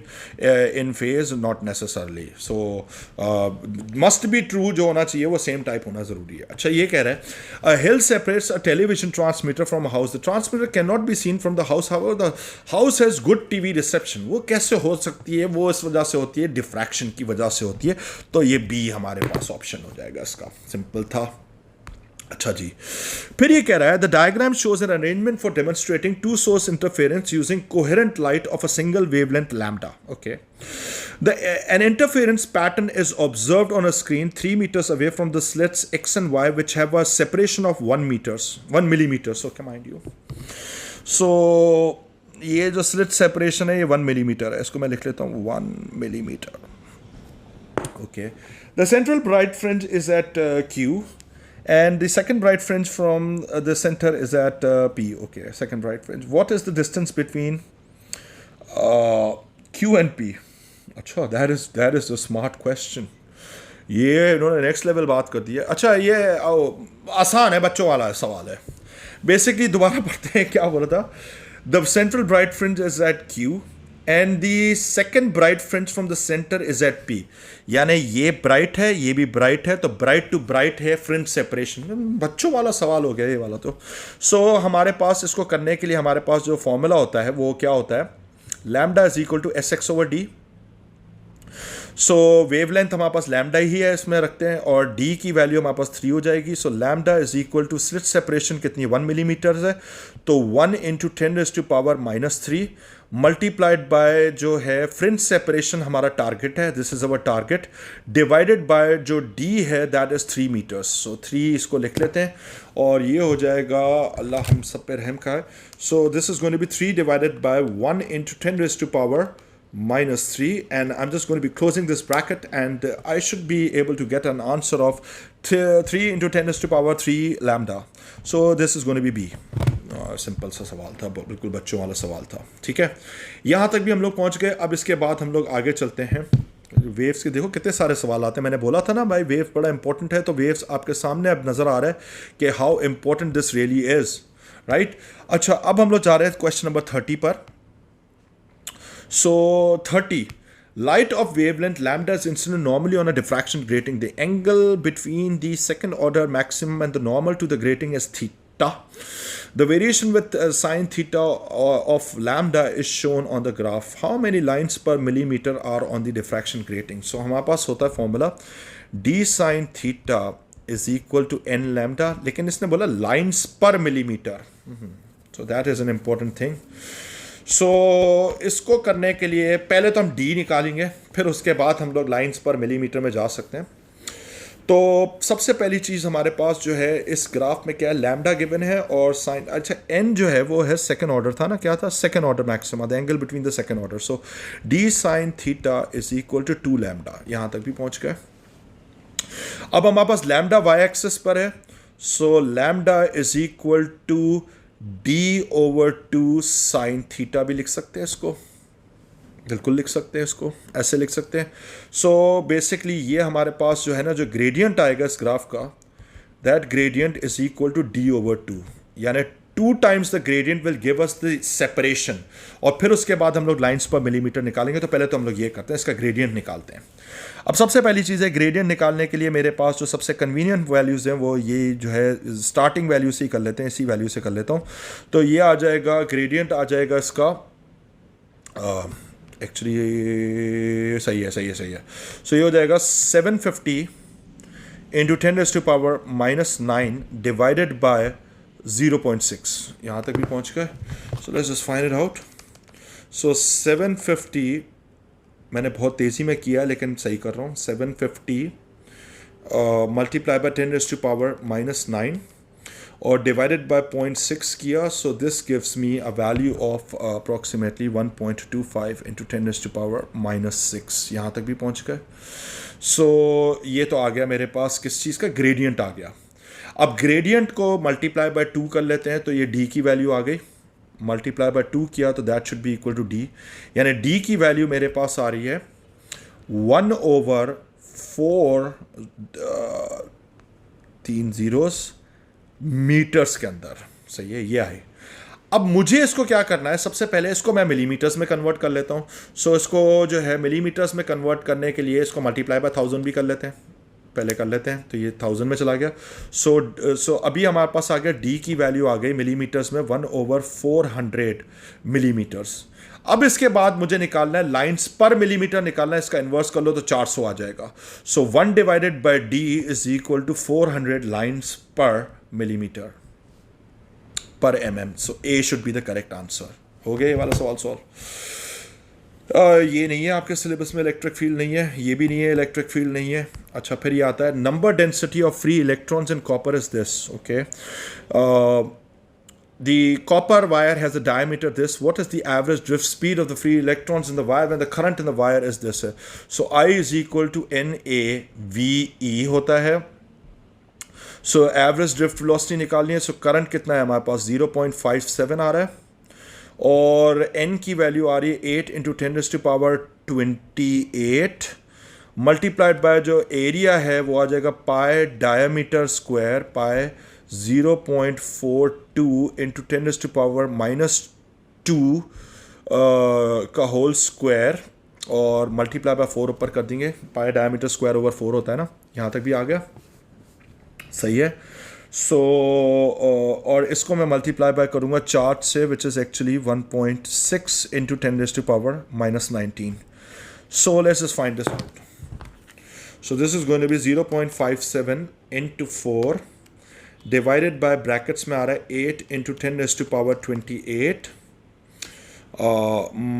in phase, not necessarily. So must be true जो होना चाहिए वो same type होना ज़रूरी है. अच्छा ये कह रहा है a hill separates a television transmitter from a house. The transmitter cannot be seen from the house. However, the house has good TV reception. वो कैसे हो सकती है? वो इस वजह से होती है diffraction की वजह से होती है. तो ये B हमारे पास ऑप्शन हो जाएगा इसका. सिंपल था. अच्छा जी, फिर ये कह रहा है the diagram shows an arrangement for demonstrating two source interference using coherent light of a single wavelength lambda. Okay, an interference pattern is observed on a screen 3 meters away from the slits X and Y which have a separation of 1 millimeter. Okay, mind you. So ये जो slit separation है ये 1 millimetre है. इसको मैं लिख लेता हूँ 1 millimetre. Okay, the central bright fringe is at Q. And the second bright fringe from the center is at P. Okay, second bright fringe. What is the distance between Q and P? अच्छा, that is a smart question. ये इन्होंने next level बात कर दी है. अच्छा ये आसान है, बच्चों वाला सवाल है. बेसिकली दोबारा पढ़ते हैं क्या बोला था. The central bright fringe is at Q. And the second bright fringe from the centre is at P. यानी ये ब्राइट है, ये भी ब्राइट है, तो ब्राइट टू ब्राइट है फ्रिंज सेपरेशन. बच्चों वाला सवाल हो गया ये वाला तो. सो हमारे पास इसको करने के लिए हमारे पास जो फॉर्मूला होता है वो क्या होता है, lambda is equal to SX/D. So wavelength हमारे पास लैम्डा ही है, इसमें रखते हैं, और D की वैल्यू हमारे पास 3 हो जाएगी. So lambda is equal to slit separation कितनी 1 मिलीमीटर है, तो 1 × 10⁻³ मल्टीप्लाइड बाय जो है फ्रिंज सेपरेशन हमारा टारगेट है, this is our target, divided by जो D है दैट इज 3 मीटर्स. सो 3 इसको लिख लेते हैं और ये हो जाएगा, अल्लाह हम सब पे रहम खाए. So this is going to be 3 divided by 1 × 10⁻³ and I'm just going to be closing this bracket and I should be able to get an answer of 3 × 10⁻³ lambda. So this is going to be B. Simple सा सवाल था, बिल्कुल बच्चों वाला सवाल था. ठीक है, यहाँ तक भी हम लोग पहुँच गए. अब इसके बाद हम लोग आगे चलते हैं. वेव्स के देखो कितने सारे सवाल आते हैं. मैंने बोला था ना भाई वेव बड़ा इंपॉर्टेंट है, तो वेव्स आपके सामने अब नज़र आ रहा है कि how important this really is, right. अच्छा, अब हम लोग जा रहे हैं क्वेश्चन नंबर 30 पर. So 30, light of wavelength lambda is incident normally on a diffraction grating. The angle between the second order maximum and the normal to the grating is theta. The variation with sine theta of lambda is shown on the graph. How many lines per millimeter are on the diffraction grating? So हमारे पास होता है formula d sin theta is equal to n lambda, लेकिन इसने बोला lines per millimeter. So that is an important thing. सो इसको करने के लिए पहले तो हम D निकालेंगे, फिर उसके बाद हम लोग लाइंस पर मिलीमीटर में जा सकते हैं. तो सबसे पहली चीज़ हमारे पास जो है इस ग्राफ में क्या है, लैम्डा गिवन है और साइन. अच्छा, n जो है वो है सेकेंड ऑर्डर था ना, क्या था, second order maxima, the angle between the second order. So D sin theta is equal to 2 lambda. यहाँ तक भी पहुँच गए. अब हमारे पास लैम्डा y एक्सिस पर है, so lambda is equal to D/2 sin theta भी लिख सकते हैं इसको, बिल्कुल लिख सकते हैं इसको, ऐसे लिख सकते हैं. सो बेसिकली ये हमारे पास जो है ना, जो ग्रेडियंट आएगा इस ग्राफ का, that gradient is equal to D/2, यानी 2 times the gradient will give us the separation. और फिर उसके बाद हम लोग लाइन्स पर मिलीमीटर निकालेंगे. तो पहले तो हम लोग ये करते हैं, इसका ग्रेडियंट निकालते हैं. अब सबसे पहली चीज़ है, ग्रेडियंट निकालने के लिए मेरे पास जो सबसे कन्वीनियंट वैल्यूज़ हैं वो ये जो है स्टार्टिंग वैल्यू से ही कर लेते हैं, इसी वैल्यू से कर लेता हूँ. तो ये आ जाएगा, ग्रेडियंट आ जाएगा इसका, एक्चुअली सही है. सो ये हो जाएगा 750 × 10⁻⁻9 डिवाइडेड बाय 0.6. यहाँ तक भी पहुँच गए. So let's just find it out. So 750 मैंने बहुत तेज़ी में किया लेकिन सही कर रहा हूँ. 750 मल्टीप्लाई बाय 10⁻⁻9 और डिवाइडेड बाय 0.6 किया. So this gives me a value of approximately 1.25 × 10⁻⁻6. यहाँ तक भी पहुँच गए. सो ये तो आ गया मेरे पास, किस चीज़ का, ग्रेडियंट आ गया. अब ग्रेडियंट को मल्टीप्लाई बाय 2 कर लेते हैं, तो ये D की वैल्यू आ गई. मल्टीप्लाई बाय 2 किया तो that should be equal to D, यानी D की वैल्यू मेरे पास आ रही है 1/4 3 zeros मीटर्स के अंदर. सही है, ये आए. अब मुझे इसको क्या करना है, सबसे पहले इसको मैं मिलीमीटर्स में कन्वर्ट कर लेता हूँ. सो इसको जो है मिलीमीटर्स में कन्वर्ट करने के लिए इसको मल्टीप्लाई बाय 1000 भी कर लेते हैं, पहले कर लेते हैं. तो ये 1000 में चला गया. सो अभी हमारे पास आ गया डी की वैल्यू आ गई मिलीमीटर्स में 1/400 मिलीमीटर्स. अब इसके बाद मुझे निकालना है लाइंस पर मिलीमीटर निकालना है. इसका इन्वर्स कर लो तो 400 आ जाएगा. So 1 divided by D is equal to 400 lines per millimetre per mm. So A should be the correct answer. हो गया ये वाला सवाल सॉल्व. ये नहीं है आपके सिलेबस में, इलेक्ट्रिक फील्ड नहीं है, ये भी नहीं है, इलेक्ट्रिक फील्ड नहीं है. अच्छा, फिर ये आता है number density of free electrons in copper is this. Okay, the copper wire has a diameter this. What is the average drift speed of the free electrons in the wire when the current in the wire is this? So I is equal to NAVE होता है. So average drift velocity निकालनी है. So current कितना है हमारे पास, 0.57 आ रहा है, और n की वैल्यू आ रही है 8 × 10⁻28 मल्टीप्लाइड बाय जो एरिया है वो आ जाएगा पाई डायमीटर स्क्वायर, पाई 0.42 × 10⁻⁻2 का होल स्क्वायर, और मल्टीप्लाई बाय 4 ऊपर कर देंगे. पाई डायमीटर स्क्वायर ओवर 4 होता है ना. यहाँ तक भी आ गया, सही है. सो और इसको मैं मल्टीप्लाई बाय करूँगा चार्ज से, which is actually 1.6 × 10⁻⁻19. So let's just find this out. So this is going to be 0.57 × 4 divided by brackets में आ रहा है 8 × 10⁻28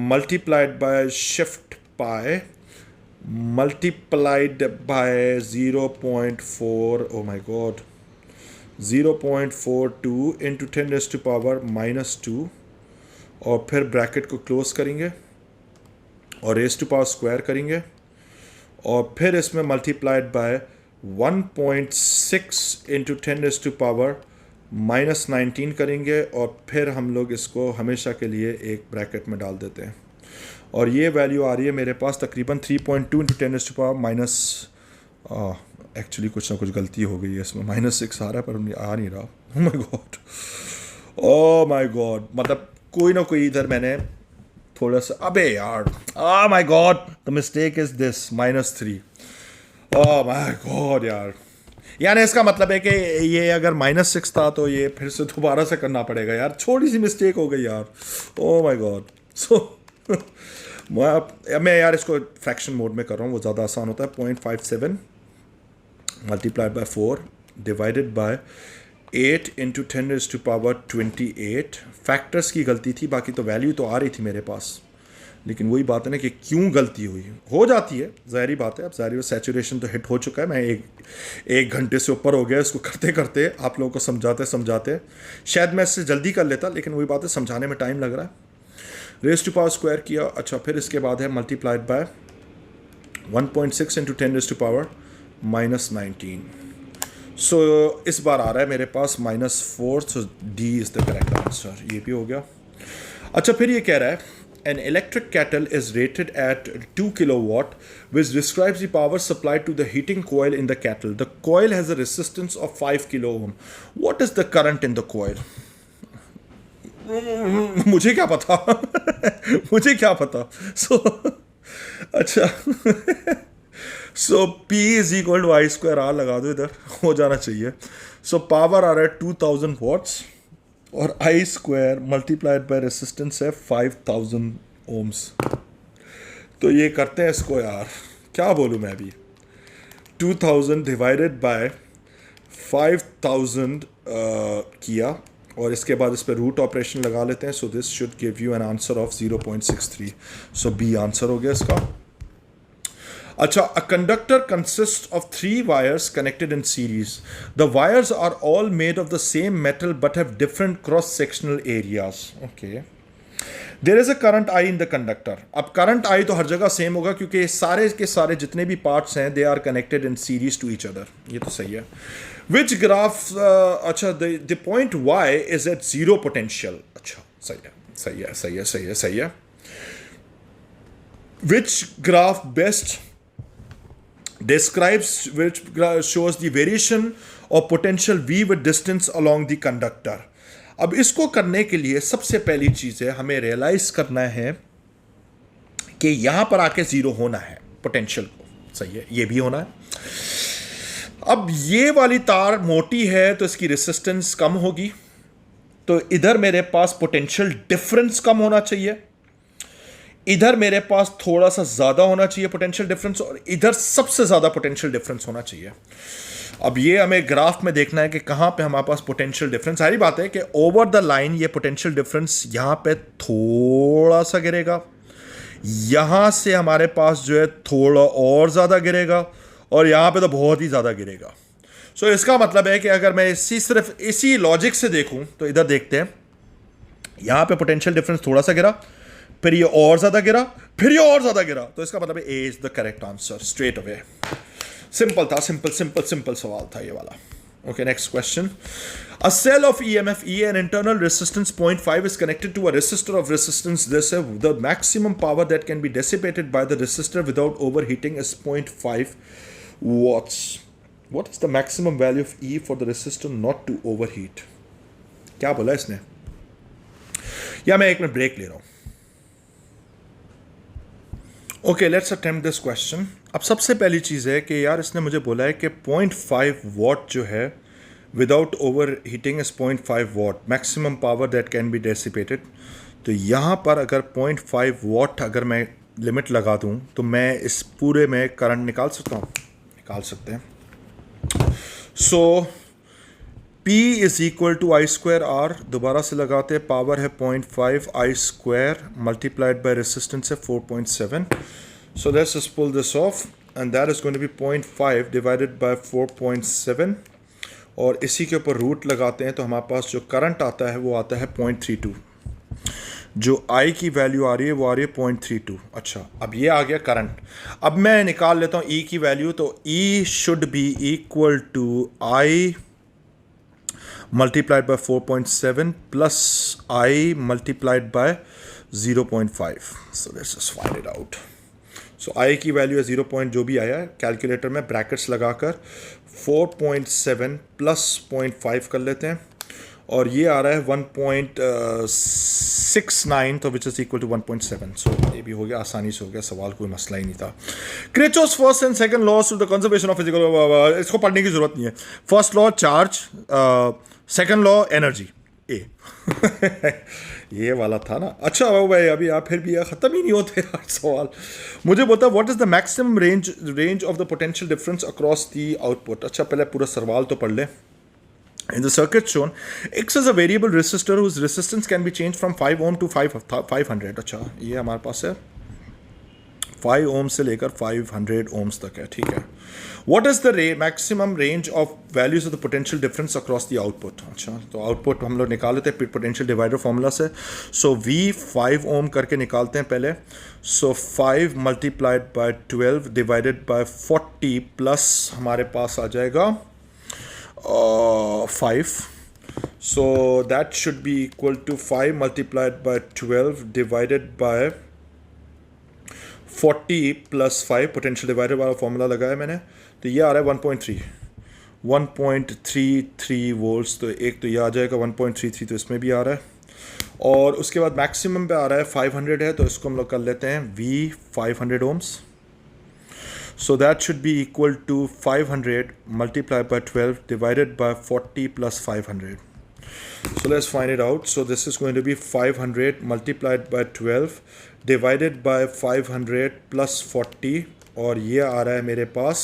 multiplied by shift pi multiplied by 0.4, oh my god, 0.42 × 10⁻⁻2, और फिर ब्रैकेट को close करेंगे और रेज़ टू पावर स्क्वायर करेंगे, और फिर इसमें मल्टीप्लाइड बाय 1.6 × 10⁻⁻19 करेंगे, और फिर हम लोग इसको हमेशा के लिए एक ब्रैकेट में डाल देते हैं. और ये वैल्यू आ रही है मेरे पास तकरीबन 3.2 × 10⁻⁻, एक्चुअली कुछ ना कुछ गलती हो गई है इसमें, -6 आ रहा है पर आ नहीं रहा. ओ माय गॉड, मतलब कोई ना कोई इधर मैंने थोड़ा सा, अबे यार, my God, the mistake is this -3. Oh my God यार, यानी इसका मतलब है कि ये अगर -6 था तो ये फिर से दोबारा से करना पड़ेगा यार. छोटी सी मिस्टेक हो गई यार. Oh my God. सो मैं यार इसको फ्रैक्शन मोड में कर रहा हूँ, वो ज़्यादा आसान होता है. 0.57 multiplied by 4 divided bye 8 × 10⁻28. Factors की गलती थी, बाकी तो वैल्यू तो आ रही थी मेरे पास, लेकिन वही बात है ना कि क्यों गलती हुई, हो जाती है, ज़ाहिरी बात है. अब ज़ाहिर सैचुरेशन तो हिट हो चुका है, मैं एक घंटे से ऊपर हो गया इसको करते करते, आप लोगों को समझाते. शायद मैं इससे जल्दी कर लेता, लेकिन वही बात है, समझाने में टाइम लग रहा है. रेज़ टू पावर स्क्वायर किया. अच्छा, फिर इसके बाद है मल्टीप्लाइड बाय 1.6 × 10⁻⁻19. सो इस बार आ रहा है मेरे पास -4. So D is the correct answer. ये भी हो गया. अच्छा, फिर ये कह रहा है an electric kettle is rated at 2 kilowatt, which describes the power supplied to the heating coil in the kettle. The coil has a resistance of 5 kilo ohm. What is the current in the coil? मुझे क्या पता. मुझे क्या पता. अच्छा, so P is equal to I² R लगा दो, इधर हो जाना चाहिए. सो पावर आ रहा है 2000 वॉट्स, और I² मल्टीप्लाइड बाय रेसिस्टेंस है 5000 ओम्स. तो ये करते हैं इसको यार, क्या बोलूँ मैं अभी. 2000 डिवाइडेड बाय 5000 किया, और इसके बाद इस पर रूट ऑपरेशन लगा लेते हैं. So this should give you an answer of 0.63. So B answer हो गया इसका. अच्छा, a conductor consists of 3 wires connected in series. The wires are all made of the same metal but have different cross-sectional areas. Okay. There is a current I in the conductor. अब current I तो हर जगह same होगा क्योंकि सारे के सारे जितने भी parts हैं they are connected in series to each other. ये तो सही है. Which graph? अच्छा, the point Y is at 0 potential. अच्छा, सही है. Which graph best describes, which shows the variation of potential V with distance along the conductor. अब इसको करने के लिए सबसे पहली चीज़ है हमें रियलाइज करना है कि यहां पर आके जीरो होना है पोटेंशियल को, सही है, ये भी होना है। अब ये वाली तार मोटी है तो इसकी रेसिस्टेंस कम होगी, तो इधर मेरे पास पोटेंशियल डिफरेंस कम होना चाहिए, इधर मेरे पास थोड़ा सा ज्यादा होना चाहिए पोटेंशियल डिफरेंस, और इधर सबसे ज्यादा पोटेंशियल डिफरेंस होना चाहिए। अब ये हमें ग्राफ में देखना है कि कहां पे हमारे पास पोटेंशियल डिफरेंस, सारी बात है कि ओवर द लाइन ये पोटेंशियल डिफरेंस यहां पे थोड़ा सा गिरेगा, यहां से हमारे पास जो है थोड़ा और ज्यादा गिरेगा, और यहां पे तो बहुत ही ज्यादा गिरेगा। सो इसका मतलब है कि अगर मैं सिर्फ इसी लॉजिक से देखूं तो इधर देखते हैं, यहां पे पोटेंशियल डिफरेंस थोड़ा सा गिरा, फिर ये और ज्यादा गिरा, फिर ये और ज्यादा गिरा, तो इसका मतलब है A is the correct answer straight away. Simple था, सिंपल सवाल था ये वाला। Okay, next question. A cell of EMF E and internal resistance 0.5 is connected to a resistor of resistance this. The maximum power that can be dissipated by the resistor without overheating is 0.5 watts. What is the maximum value of E for the resistor not to overheat? क्या बोला इसने? या मैं एक minute break ले रहा हूं। Okay, let's attempt this question. अब सबसे पहली चीज़ है कि यार इसने मुझे बोला है कि 0.5 वॉट जो है without over heating is 0.5 what, maximum power that can be dissipated. तो यहाँ पर अगर 0.5 वॉट अगर मैं लिमिट लगा दूँ तो मैं इस पूरे में करंट निकाल सकता हूँ, निकाल सकते हैं। So P is equal to I square R, दोबारा से लगाते हैं, पावर है 0.5 I square multiplied by resistance है 4.7। So let's just pull this off and that is going to be 0.5 divided by 4.7, और इसी के ऊपर रूट लगाते हैं तो हमारे पास जो करंट आता है वो आता है 0.32। जो I की वैल्यू आ रही है वो आ रही है 0.32। अच्छा, अब ये आ गया करंट। अब मैं निकाल लेता हूँ E की वैल्यू, तो E should be equal to I multiplied by 4.7 plus I multiplied by 0.5. So let's just find it out. So I की वैल्यू है 0. जो भी आया कैलकुलेटर में ब्रैकेट्स लगाकर 4.7 प्लस 0.5 कर लेते हैं, और ये आ रहा है 1.69, तो विच इज इक्वल टू 1.7। सो ये भी हो गया, आसानी से हो गया, सवाल कोई मसला ही नहीं था। Kirchhoff's first and second laws to the conservation of physical, इसको पढ़ने की जरूरत नहीं है। First law charge, second law energy, A ये वाला था ना। अच्छा भाई, अभी आप फिर भी ख़त्म ही नहीं होते यार सवाल। मुझे बोलता है what is the maximum range of the potential difference across the output. अच्छा, पहले पूरा सवाल तो पढ़ लें। In the circuit shown, X is a variable resistor whose resistance can be changed from 5 ohm to 500। अच्छा, ये हमारे पास है 5 ohm से लेकर 500 ohms तक है, ठीक है। What is the maximum range of values of the potential difference across the output? अच्छा, तो आउटपुट हम लोग निकाल लेते हैं पोटेंशियल डिवाइडर फॉर्मूला से। सो V 5 ohm करके निकालते हैं पहले। सो 5 multiplied by 12 divided by 40 plus हमारे पास आ जाएगा 5, so that should be equal to 5 multiplied by 12 divided by 40 plus 5, potential divider वाला फॉर्मूला लगाया मैंने, तो ये आ रहा है 1.33 वोल्ट्स। तो एक तो ये आ जाएगा 1.33, तो इसमें भी आ रहा है, और उसके बाद मैक्सिमम पे आ रहा है 500 है, तो इसको हम लोग कर लेते हैं V 500 ohms। So that should be equal to 500 multiplied by 12 divided by 40 plus 500. So let's find it out. So this is going to be 500 multiplied by 12 divided by 500 plus 40, और ये आ रहा है मेरे पास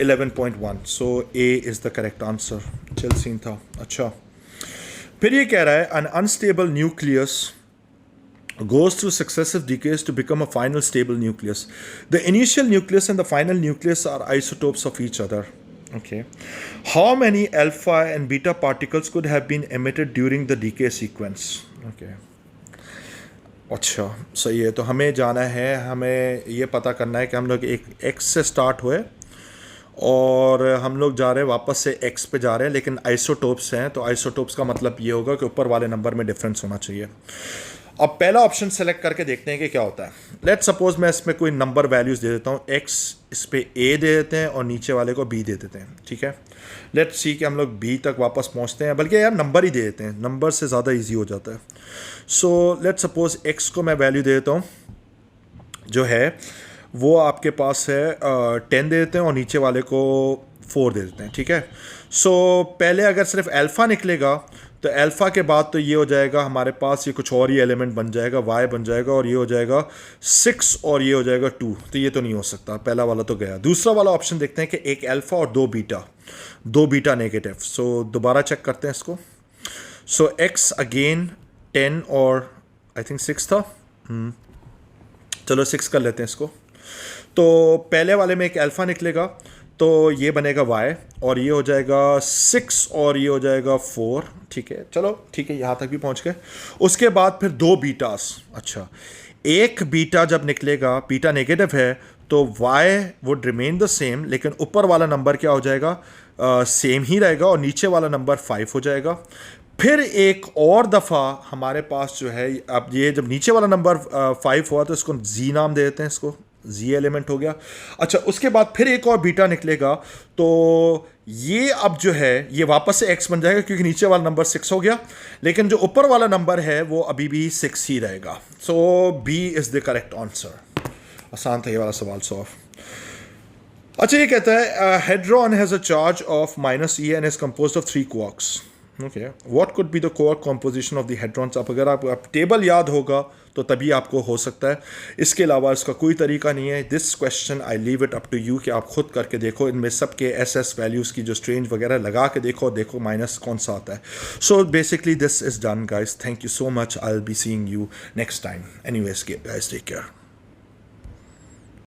11.1. So A is the correct answer. चल scene था। अच्छा, फिर ये कह रहा है an unstable nucleus goes through successive decays to become a final stable nucleus. The initial nucleus and the final nucleus are isotopes of each other. Okay. How many alpha and beta particles could have been emitted during the decay sequence? Okay. अच्छा, सही है। तो हमें जाना है, हमें ये पता करना है कि हम लोग एक X से स्टार्ट हुए और हम लोग जा रहे हैं वापस से X पे जा रहे हैं, लेकिन आइसोटोप्स हैं, तो आइसोटोप्स का मतलब ये होगा कि ऊपर वाले नंबर में डिफरेंस होना चाहिए। अब पहला ऑप्शन सेलेक्ट करके देखते हैं कि क्या होता है। लेट्स सपोज मैं इसमें कोई नंबर वैल्यूज दे देता हूँ, x इस पे a दे देते हैं और नीचे वाले को b दे देते हैं, ठीक है। लेट्स सी कि हम लोग b तक वापस पहुँचते हैं, बल्कि यार नंबर ही दे देते हैं, नंबर से ज़्यादा ईजी हो जाता है। सो लेट्स सपोज x को मैं वैल्यू दे देता हूँ जो है वो आपके पास है 10 दे देते हैं और नीचे वाले को 4 दे देते हैं, ठीक है। सो पहले अगर सिर्फ अल्फ़ा निकलेगा तो अल्फ़ा के बाद तो ये हो जाएगा हमारे पास, ये कुछ और ही एलिमेंट बन जाएगा, y बन जाएगा और ये हो जाएगा 6 और ये हो जाएगा 2, तो ये तो नहीं हो सकता, पहला वाला तो गया। दूसरा वाला ऑप्शन देखते हैं कि एक अल्फ़ा और दो बीटा नेगेटिव। सो दोबारा चेक करते हैं इसको। सो x अगेन 10 और आई थिंक 6 था, चलो 6 कर लेते हैं इसको। तो पहले वाले में एक अल्फ़ा निकलेगा तो ये बनेगा y और ये हो जाएगा 6 और ये हो जाएगा 4, ठीक है। चलो ठीक है, यहाँ तक भी पहुँच गए। उसके बाद फिर 2 बीटास। अच्छा, एक बीटा जब निकलेगा, बीटा नेगेटिव है तो y would remain the same, लेकिन ऊपर वाला नंबर क्या हो जाएगा, सेम ही रहेगा और नीचे वाला नंबर 5 हो जाएगा। फिर एक और दफ़ा हमारे पास जो है, अब ये जब नीचे वाला नंबर 5 हुआ तो इसको z नाम दे देते हैं, इसको z एलिमेंट हो गया। अच्छा, उसके बाद फिर एक और बीटा निकलेगा तो ये अब जो है ये वापस से x बन जाएगा क्योंकि नीचे वाला नंबर 6 हो गया, लेकिन जो ऊपर वाला नंबर है वो अभी भी 6 ही रहेगा। सो b is the correct answer. आसान था ये वाला सवाल सॉल्व। अच्छा, ये कहता है hadron has a charge of -e and is composed of 3 quarks. Okay, what could be the quark composition of the hadrons. अब अगर आप टेबल याद होगा तो तभी आपको हो सकता है, इसके अलावा इसका कोई तरीका नहीं है। This question I leave it up to you कि आप खुद करके देखो, इनमें सब के एस वैल्यूज़ की जो स्ट्रेंज वगैरह लगा के देखो माइनस कौन सा आता है। So basically this is done guys, thank you so much, I will be seeing you next time. Anyways guys, take care.